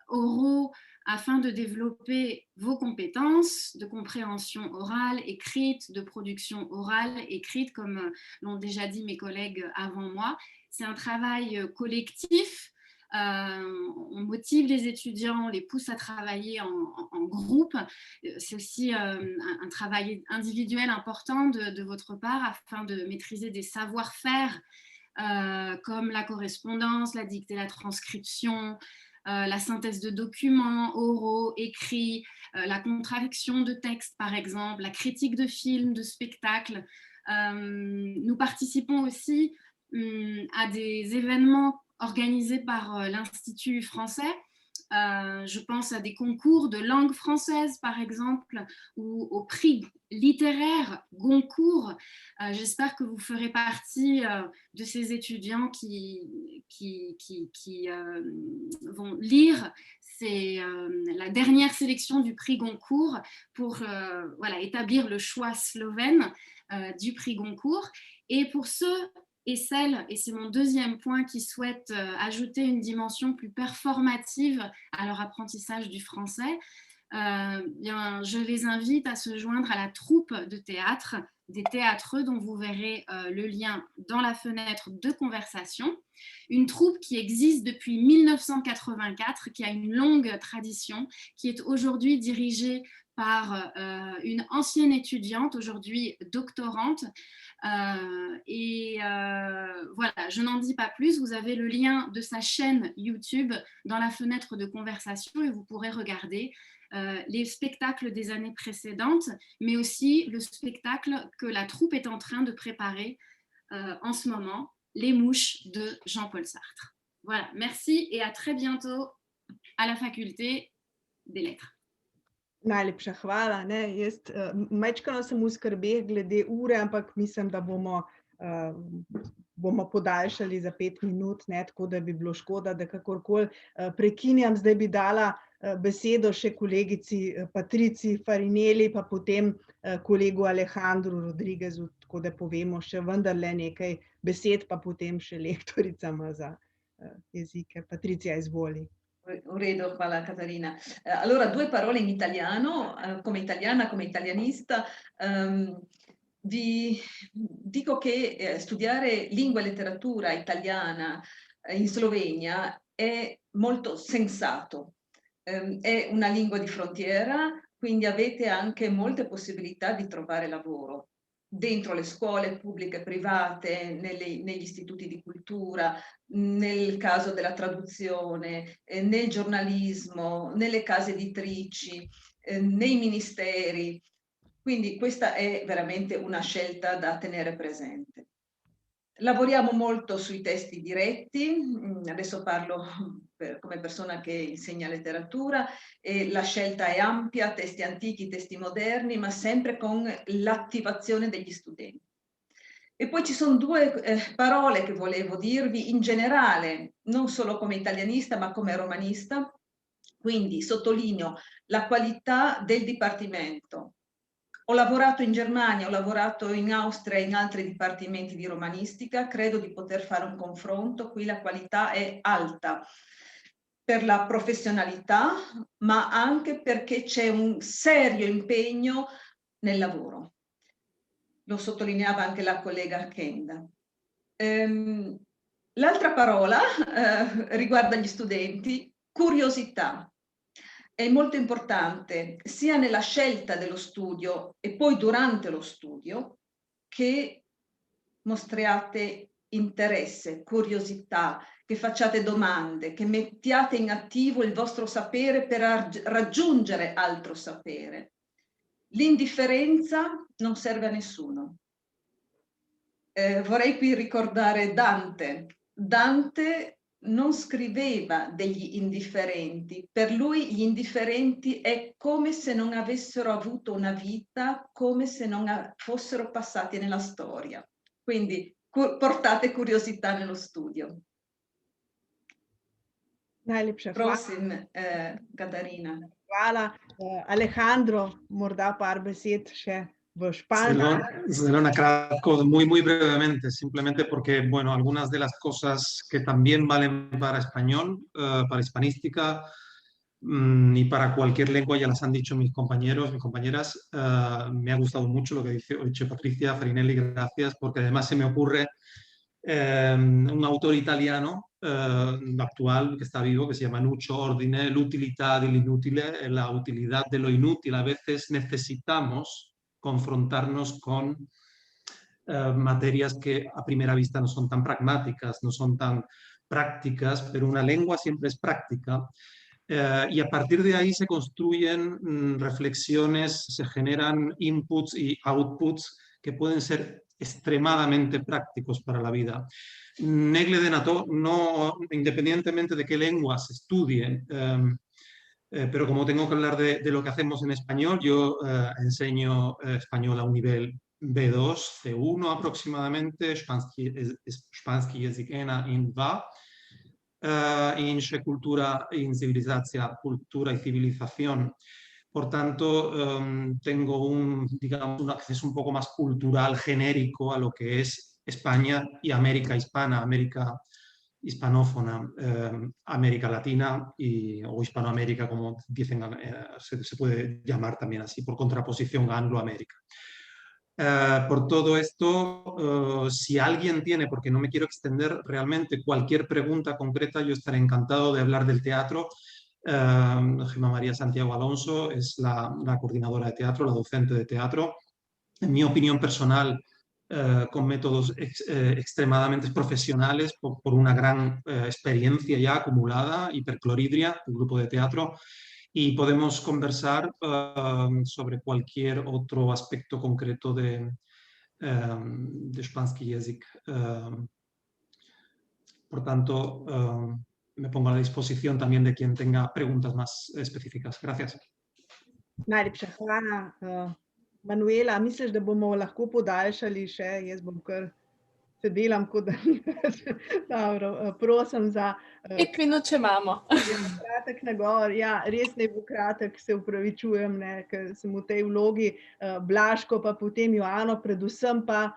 Speaker 6: oraux, afin de développer vos compétences de compréhension orale, écrite, de production orale, écrite, comme l'ont déjà dit mes collègues avant moi. C'est un travail collectif. On motive les étudiants, on les pousse à travailler en groupe. C'est aussi un travail individuel important de votre part afin de maîtriser des savoir-faire comme la correspondance, la dictée, la transcription, la synthèse de documents oraux, écrits, la contraction de textes par exemple, la critique de films, de spectacles. Nous participons aussi à des événements organisés par l'Institut français. Je pense à des concours de langue française, par exemple, ou au prix littéraire Goncourt. J'espère que vous ferez partie de ces étudiants qui vont lire la dernière sélection du prix Goncourt pour établir le choix slovène du prix Goncourt. Et pour ceux et celles, et c'est mon deuxième point, qui souhaitent ajouter une dimension plus performative à leur apprentissage du français, je les invite à se joindre à la troupe de théâtre des théâtreux dont vous verrez le lien dans la fenêtre de conversation. Une troupe qui existe depuis 1984, qui a une longue tradition, qui est aujourd'hui dirigée par une ancienne étudiante, aujourd'hui doctorante. Voilà, je n'en dis pas plus. Vous avez le lien de sa chaîne YouTube dans la fenêtre de conversation et vous pourrez regarder les spectacles des années précédentes, mais aussi le spectacle que la troupe est en train de préparer en ce moment, Les Mouches de Jean-Paul Sartre. Voilà, merci et à très bientôt à la faculté des lettres.
Speaker 1: Najlepša hvala. Jaz majčkeno sem v skrbeh glede ure, ampak mislim, da bomo podaljšali za 5 minut, tako da bi bilo škoda, da kakorkoli prekinjam. Zdaj bi dala besedo še kolegici Patrici Farinelli, pa potem kolegu Alejandru Rodriguezu, tako da povemo še vendarle nekaj besed, pa potem še lektoricama za jezike. Patricia, izvoli.
Speaker 2: Redo, hvala Caterina. Allora, 2 parole in italiano, come italiana, come italianista. Vi dico che studiare lingua e letteratura italiana in Slovenia è molto sensato. È una lingua di frontiera, quindi avete anche molte possibilità di trovare lavoro dentro le scuole pubbliche e private, negli istituti di cultura, nel caso della traduzione, nel giornalismo, nelle case editrici, nei ministeri. Quindi questa è veramente una scelta da tenere presente. Lavoriamo molto sui testi diretti, adesso parlo come persona che insegna letteratura, e la scelta è ampia, testi antichi, testi moderni, ma sempre con l'attivazione degli studenti. E poi ci sono 2 parole che volevo dirvi in generale, non solo come italianista, ma come romanista. Quindi sottolineo la qualità del dipartimento. Ho lavorato in Germania, ho lavorato in Austria e in altri dipartimenti di romanistica, credo di poter fare un confronto, qui la qualità è alta per la professionalità, ma anche perché c'è un serio impegno nel lavoro. Lo sottolineava anche la collega Kenda. L'altra parola riguarda gli studenti, curiosità. È molto importante sia nella scelta dello studio e poi durante lo studio che mostriate interesse, curiosità, che facciate domande, che mettiate in attivo il vostro sapere per raggiungere altro sapere. L'indifferenza non serve a nessuno. Vorrei qui ricordare Dante. Dante non scriveva degli indifferenti, per lui gli indifferenti è come se non avessero avuto una vita, come se non fossero passati nella storia. Quindi portate curiosità nello studio.
Speaker 1: Najlepša hvala.
Speaker 2: Prosim, Katarina.
Speaker 1: Hvala. Alejandro, morda par besed še v španščini.
Speaker 7: Zelo na kratko, muy brevemente, simplemente porque, bueno, algunas de las cosas que también valen para español, para hispanística y para cualquier lengua, ya las han dicho mis compañeros, mis compañeras. Me ha gustado mucho lo que ha dicho Patricia Farinelli, gracias, porque además se me ocurre un autor italiano actual que está vivo, que se llama Nuccio Ordine, l'utilità dell'inutile, la utilidad de lo inútil. A veces necesitamos confrontarnos con materias que a primera vista no son tan pragmáticas, no son tan prácticas, pero una lengua siempre es práctica. Y a partir de ahí se construyen reflexiones, se generan inputs y outputs que pueden ser extremadamente prácticos para la vida. Negle de Nató, no, independientemente de qué lengua se estudie, pero como tengo que hablar de lo que hacemos en español, yo enseño español a un nivel B2, C1 aproximadamente, Španski jezik 1 in 2, in cultura, in civilización, cultura y civilización. Por tanto, tengo digamos, un acceso un poco más cultural, genérico a lo que es España y América hispana, América hispanófona, América Latina o Hispanoamérica, como dicen, se puede llamar también así, por contraposición a Angloamérica. Por todo esto, si alguien tiene, porque no me quiero extender realmente, cualquier pregunta concreta, yo estaré encantado de hablar del teatro. Gemma María Santiago Alonso es la coordinadora de teatro, la docente de teatro. En mi opinión personal, con métodos extremadamente profesionales, por una gran experiencia ya acumulada, Hipercloridria, un grupo de teatro, y podemos conversar sobre cualquier otro aspecto concreto de Španski jezik. Por tanto, me pongo a la disposición también de quien tenga preguntas más específicas. Gracias.
Speaker 1: Najlepša hvala. Manuela, misliš, da bomo lahko podaljšali še? Jaz bom kar se delam, kot da ni več. Dobro, prosim za
Speaker 8: 5 minut, če imamo.
Speaker 1: kratek nagovor. Ja, res naj bo kratek, se upravičujem, ker sem v tej vlogi. Blažko pa potem Joano, predvsem pa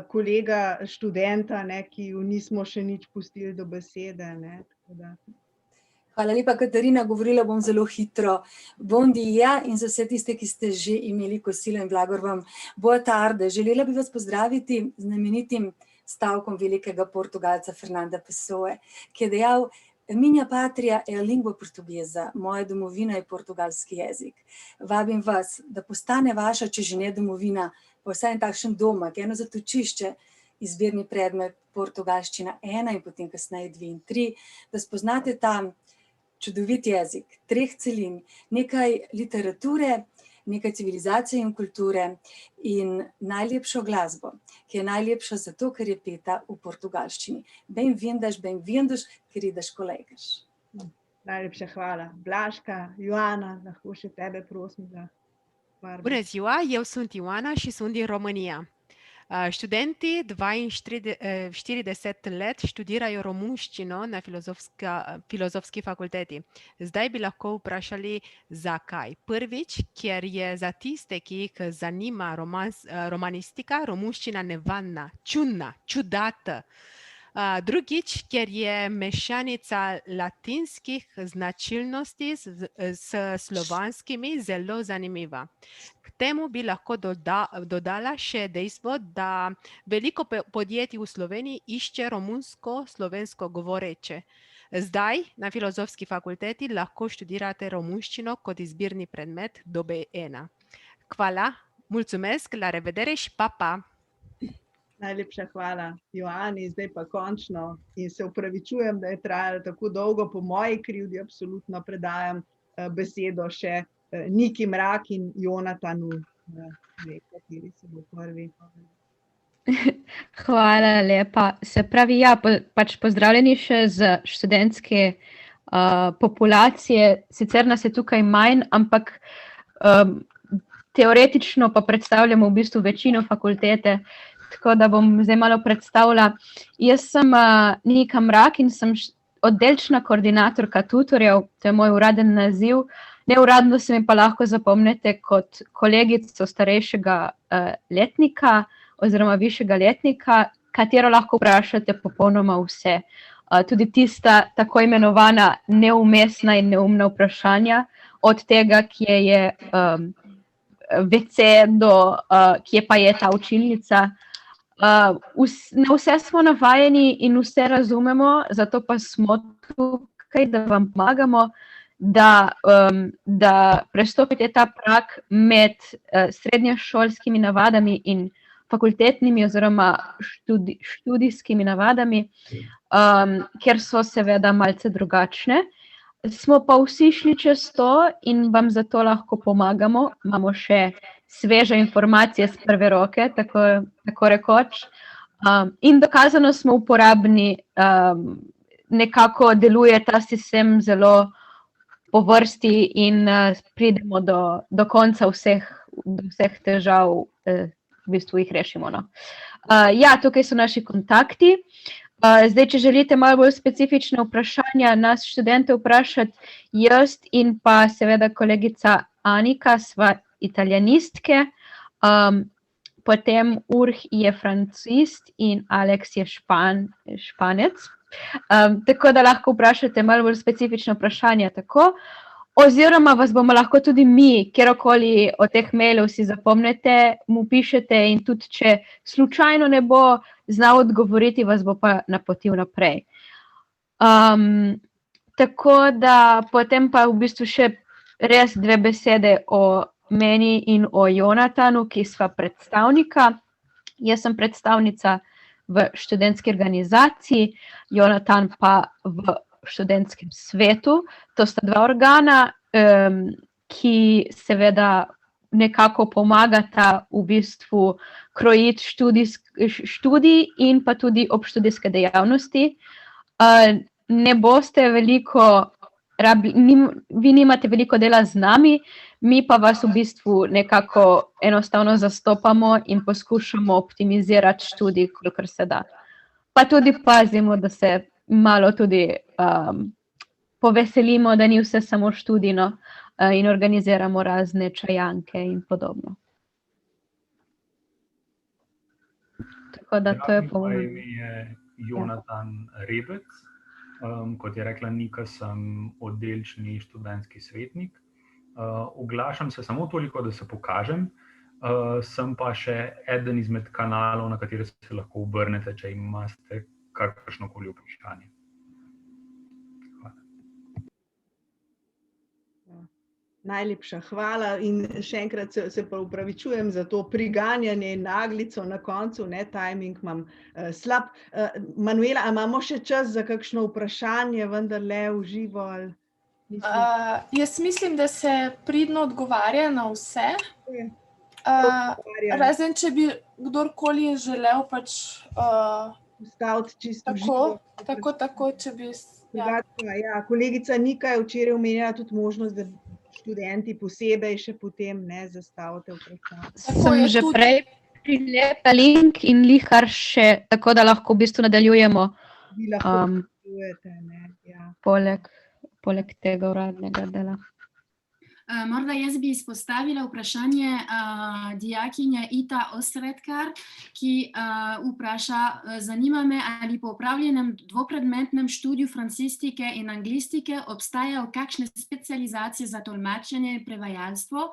Speaker 1: kolega študenta, ki ju nismo še nič pustili do besede. Tako da.
Speaker 9: Hvala lepa, Katarina. Govorila bom zelo hitro. Bom dia in za vse tiste, ki ste že imeli kosilo in blagor vam. Boa tarde. Želela bi vas pozdraviti z znamenitim stavkom velikega Portugalca Fernanda Pessoe, ki je dejal: Minha pátria é a língua portuguesa, moja domovina je portugalski jezik. Vabim vas, da postane vaša, če že ne domovina, pa vsaj en takšen domak, eno zatočišče, izbirni predmet portugalščina 1 in potem kasneje 2 in 3, da spoznate tam čudovit jezik, 3 celin, nekaj literature, nekaj civilizacije in kulture in najlepšo glasbo, ki je najlepša zato, ker je peta v portugalščini. Bem-vindas, queridas colegas.
Speaker 1: Najlepša hvala. Blažka, Ioana, lahko še tebe prosim za par.
Speaker 10: Bună ziua, eu sunt Ioana și sunt din România. Študenti 42 let študirajo romunščino na filozofski fakulteti. Zdaj bi lahko vprašali, zakaj. Prvič, ker je za tiste, ki jih zanima romanistika, romunščina nevarna, čudna, čudata. Drugič, ker je mešanica latinskih značilnosti s slovanskimi zelo zanimiva. K temu bi lahko dodala še dejstvo, da veliko podjetij v Sloveniji išče romunsko-slovensko govoreče. Zdaj na filozofski fakulteti lahko študirate romunščino kot izbirni predmet dobe 1. Hvala, mulțumesc, la revedere și pa, pa!
Speaker 1: Najlepša hvala, Joani, zdaj pa končno in se opravičujem, da je trajalo tako dolgo, po moji krivdi absolutno predajam besedo še Niki Mrak in Jonatanu, kateri se bo prvi.
Speaker 8: Hvala lepa. Se pravi, ja, pač pozdravljeni še z študentske populacije. Sicer nas je tukaj manj, ampak teoretično pa predstavljamo v bistvu večino fakultete, tako da bom zdaj malo predstavila. Jaz sem Nika Mrak in sem oddelčna koordinatorka tutorjev, to je moj uraden naziv. Neuradno se mi pa lahko zapomnite kot kolegico starejšega letnika oziroma višjega letnika, katero lahko vprašate popolnoma vse. Tudi tista tako imenovana neumestna in neumna vprašanja, od tega, kje je WC do kje pa je ta učilnica. Na vse smo navajeni in vse razumemo, zato pa smo tukaj, da vam pomagamo, da prestopite ta prag med srednješolskimi navadami in fakultetnimi oziroma študijskimi navadami, ker so seveda malce drugačne. Smo pa vsi šli čez to in vam zato lahko pomagamo. Imamo še sveže informacije z prve roke, tako rekoč. In dokazano smo uporabni, nekako deluje ta sistem zelo po vrsti in pridemo do konca vseh težav, v bistvu jih rešimo. Ja, tukaj so naši kontakti. Zdaj, če želite malo bolj specifične vprašanja nas študente vprašati, jaz in pa seveda kolegica Anika sva italijanistke, potem Urh je francist in Alex je španec. Tako da lahko vprašate malo bolj specifične vprašanja tako. Oziroma vas bomo lahko tudi mi, kjerokoli od teh mailov si zapomnite, mu pišete in tudi, če slučajno ne bo znal odgovoriti, vas bo pa napotil naprej. Tako da potem pa v bistvu še res dve besede o meni in o Jonatanu, ki sva predstavnika. Jaz sem predstavnica v študentski organizaciji, Jonatan pa v študentskem svetu. To sta dva organa, ki seveda nekako pomagata v bistvu krojiti študij in pa tudi obštudijske dejavnosti. Ne boste veliko vi nimate veliko dela z nami, mi pa vas v bistvu nekako enostavno zastopamo in poskušamo optimizirati študij, kolikor se da. Pa tudi pazimo, da se malo tudi poveselimo, da ni vse samo študijno in organiziramo razne čajanke in podobno. Tako da to je
Speaker 11: Moje ime je Jonatan Rebec. Kot je rekla Nika, sem oddelčni študentski svetnik. Oglašam se samo toliko, da se pokažem. Sem pa še eden izmed kanalov, na katere se lahko obrnete, če imate kakršnokoli vprašanje.
Speaker 1: Najlepša hvala in še enkrat se pa opravičujem za to priganjanje in naglico na koncu, timing imam slab. Manuela, a imamo še čas za kakšno vprašanje, vendarle v živo?
Speaker 12: Jaz mislim, da se pridno odgovarja na vse. Razen, če bi kdorkoli želel pač
Speaker 1: postaviti čisto živo.
Speaker 12: Tako, če bi...
Speaker 1: Ja, kolegica Nika je včeraj omenjala tudi možnost, da študenti posebej še potem zastavite vprašanje.
Speaker 8: Sem že prej prilepila link in lihar še, tako da lahko v bistvu nadaljujemo.
Speaker 1: Vi lahko nadaljujete, ja.
Speaker 8: Poleg tega uradnega dela.
Speaker 6: Morda jaz bi izpostavila vprašanje dijakinje Ita Osredkar, ki vpraša, zanima me, ali po opravljenem dvopredmetnem študiju francistike in anglistike obstajajo kakšne specializacije za tolmačenje in prevajalstvo,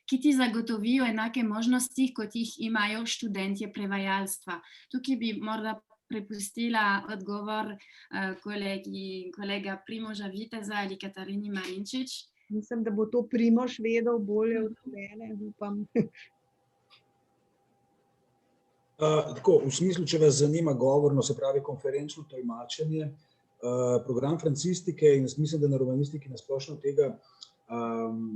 Speaker 6: ki ti zagotovijo enake možnosti, kot jih imajo študentje prevajalstva. Tukaj bi morda prepustila odgovor kolega Primoža Viteza ali Katarini Marinčič.
Speaker 1: Mislim, da bo to Primož vedel bolje od mene, upam.
Speaker 5: Tako, v smislu, če vas zanima govorno, se pravi konferenčno tolmačenje, program francistike in mislim, da na romanistiki nasplošno tega,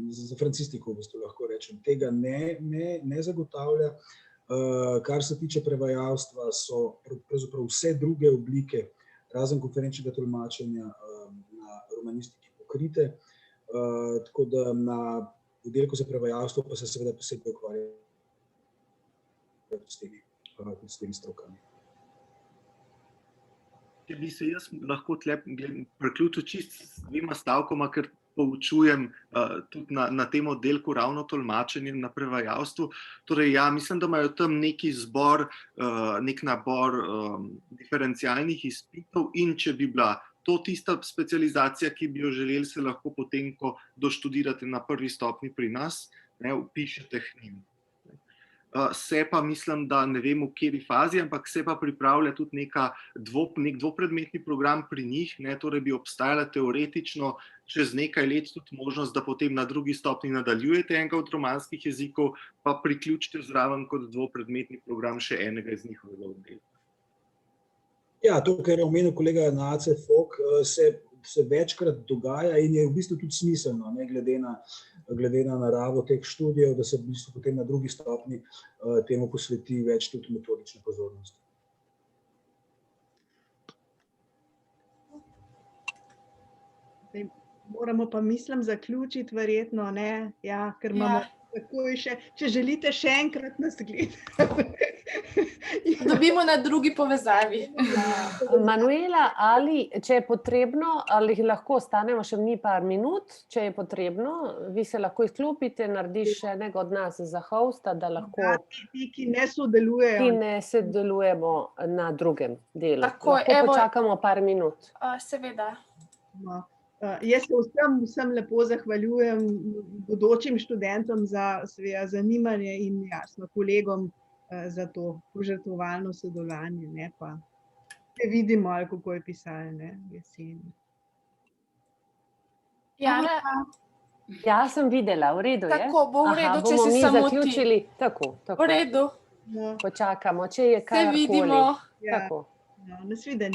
Speaker 5: za francistiko v bistvu lahko rečem, tega ne zagotavlja. Kar se tiče prevajalstva, so pravzaprav vse druge oblike, razen konferenčnega tolmačenja, na romanistiki pokrite. Tako da na oddelku za prevajalstvo pa se seveda posebej ukvarja s temi strokami.
Speaker 4: Če bi se jaz lahko tle priključil čisto s dvema stavkoma, ker poučujem tudi na tem oddelku ravno tolmačenje na prevajalstvu. Torej, ja, mislim, da imajo tam nek nabor diferencialnih izpitov in če bi bila to tista specializacija, ki bi jo želeli, se lahko potem, ko doštudirate na prvi stopnji pri nas, vpišete k njim. Se pa mislim, da ne vem v kateri fazi, ampak se pa pripravlja tudi nek dvopredmetni program pri njih, torej bi obstajala teoretično čez nekaj let tudi možnost, da potem na drugi stopnji nadaljujete enega od romanskih jezikov, pa priključite zraven kot dvopredmetni program še enega iz njihovega oddelka.
Speaker 5: Ja, to, kar je omenil kolega Nace Fok, se večkrat dogaja in je v bistvu tudi smiselno, glede na naravo teh študijev, da se v bistvu potem na drugi stopnji temu posveti več tudi metodične pozornosti.
Speaker 1: Moramo pa, mislim, zaključiti verjetno, ja, ker imamo takoj še, če želite še enkrat nas gledati.
Speaker 12: Dobimo na drugi povezavi.
Speaker 3: Manuela, ali če je potrebno, ali lahko ostanemo še mi par minut, če je potrebno, vi se lahko izklopite, narediš enega od nas za hosta, da lahko...
Speaker 1: Ti, ki ne sodelujejo.
Speaker 3: Ki ne sodelujemo na drugem delu.
Speaker 12: Lahko
Speaker 3: počakamo par minut.
Speaker 12: Seveda.
Speaker 1: Jaz se vsem lepo zahvaljujem bodočim študentom za zanimanje in jasno kolegom za to požrtvovalno sodelovanje, pa se vidimo, ali kako je pisalo, jeseni.
Speaker 12: Jana?
Speaker 3: Ja, sem videla, v redu je.
Speaker 12: Tako, bo v redu, če si samo ti.
Speaker 3: Zaključili. Tako.
Speaker 12: V redu.
Speaker 3: Počakamo, če je karkoli.
Speaker 12: Se vidimo.
Speaker 3: Tako.
Speaker 1: Nasvidenje.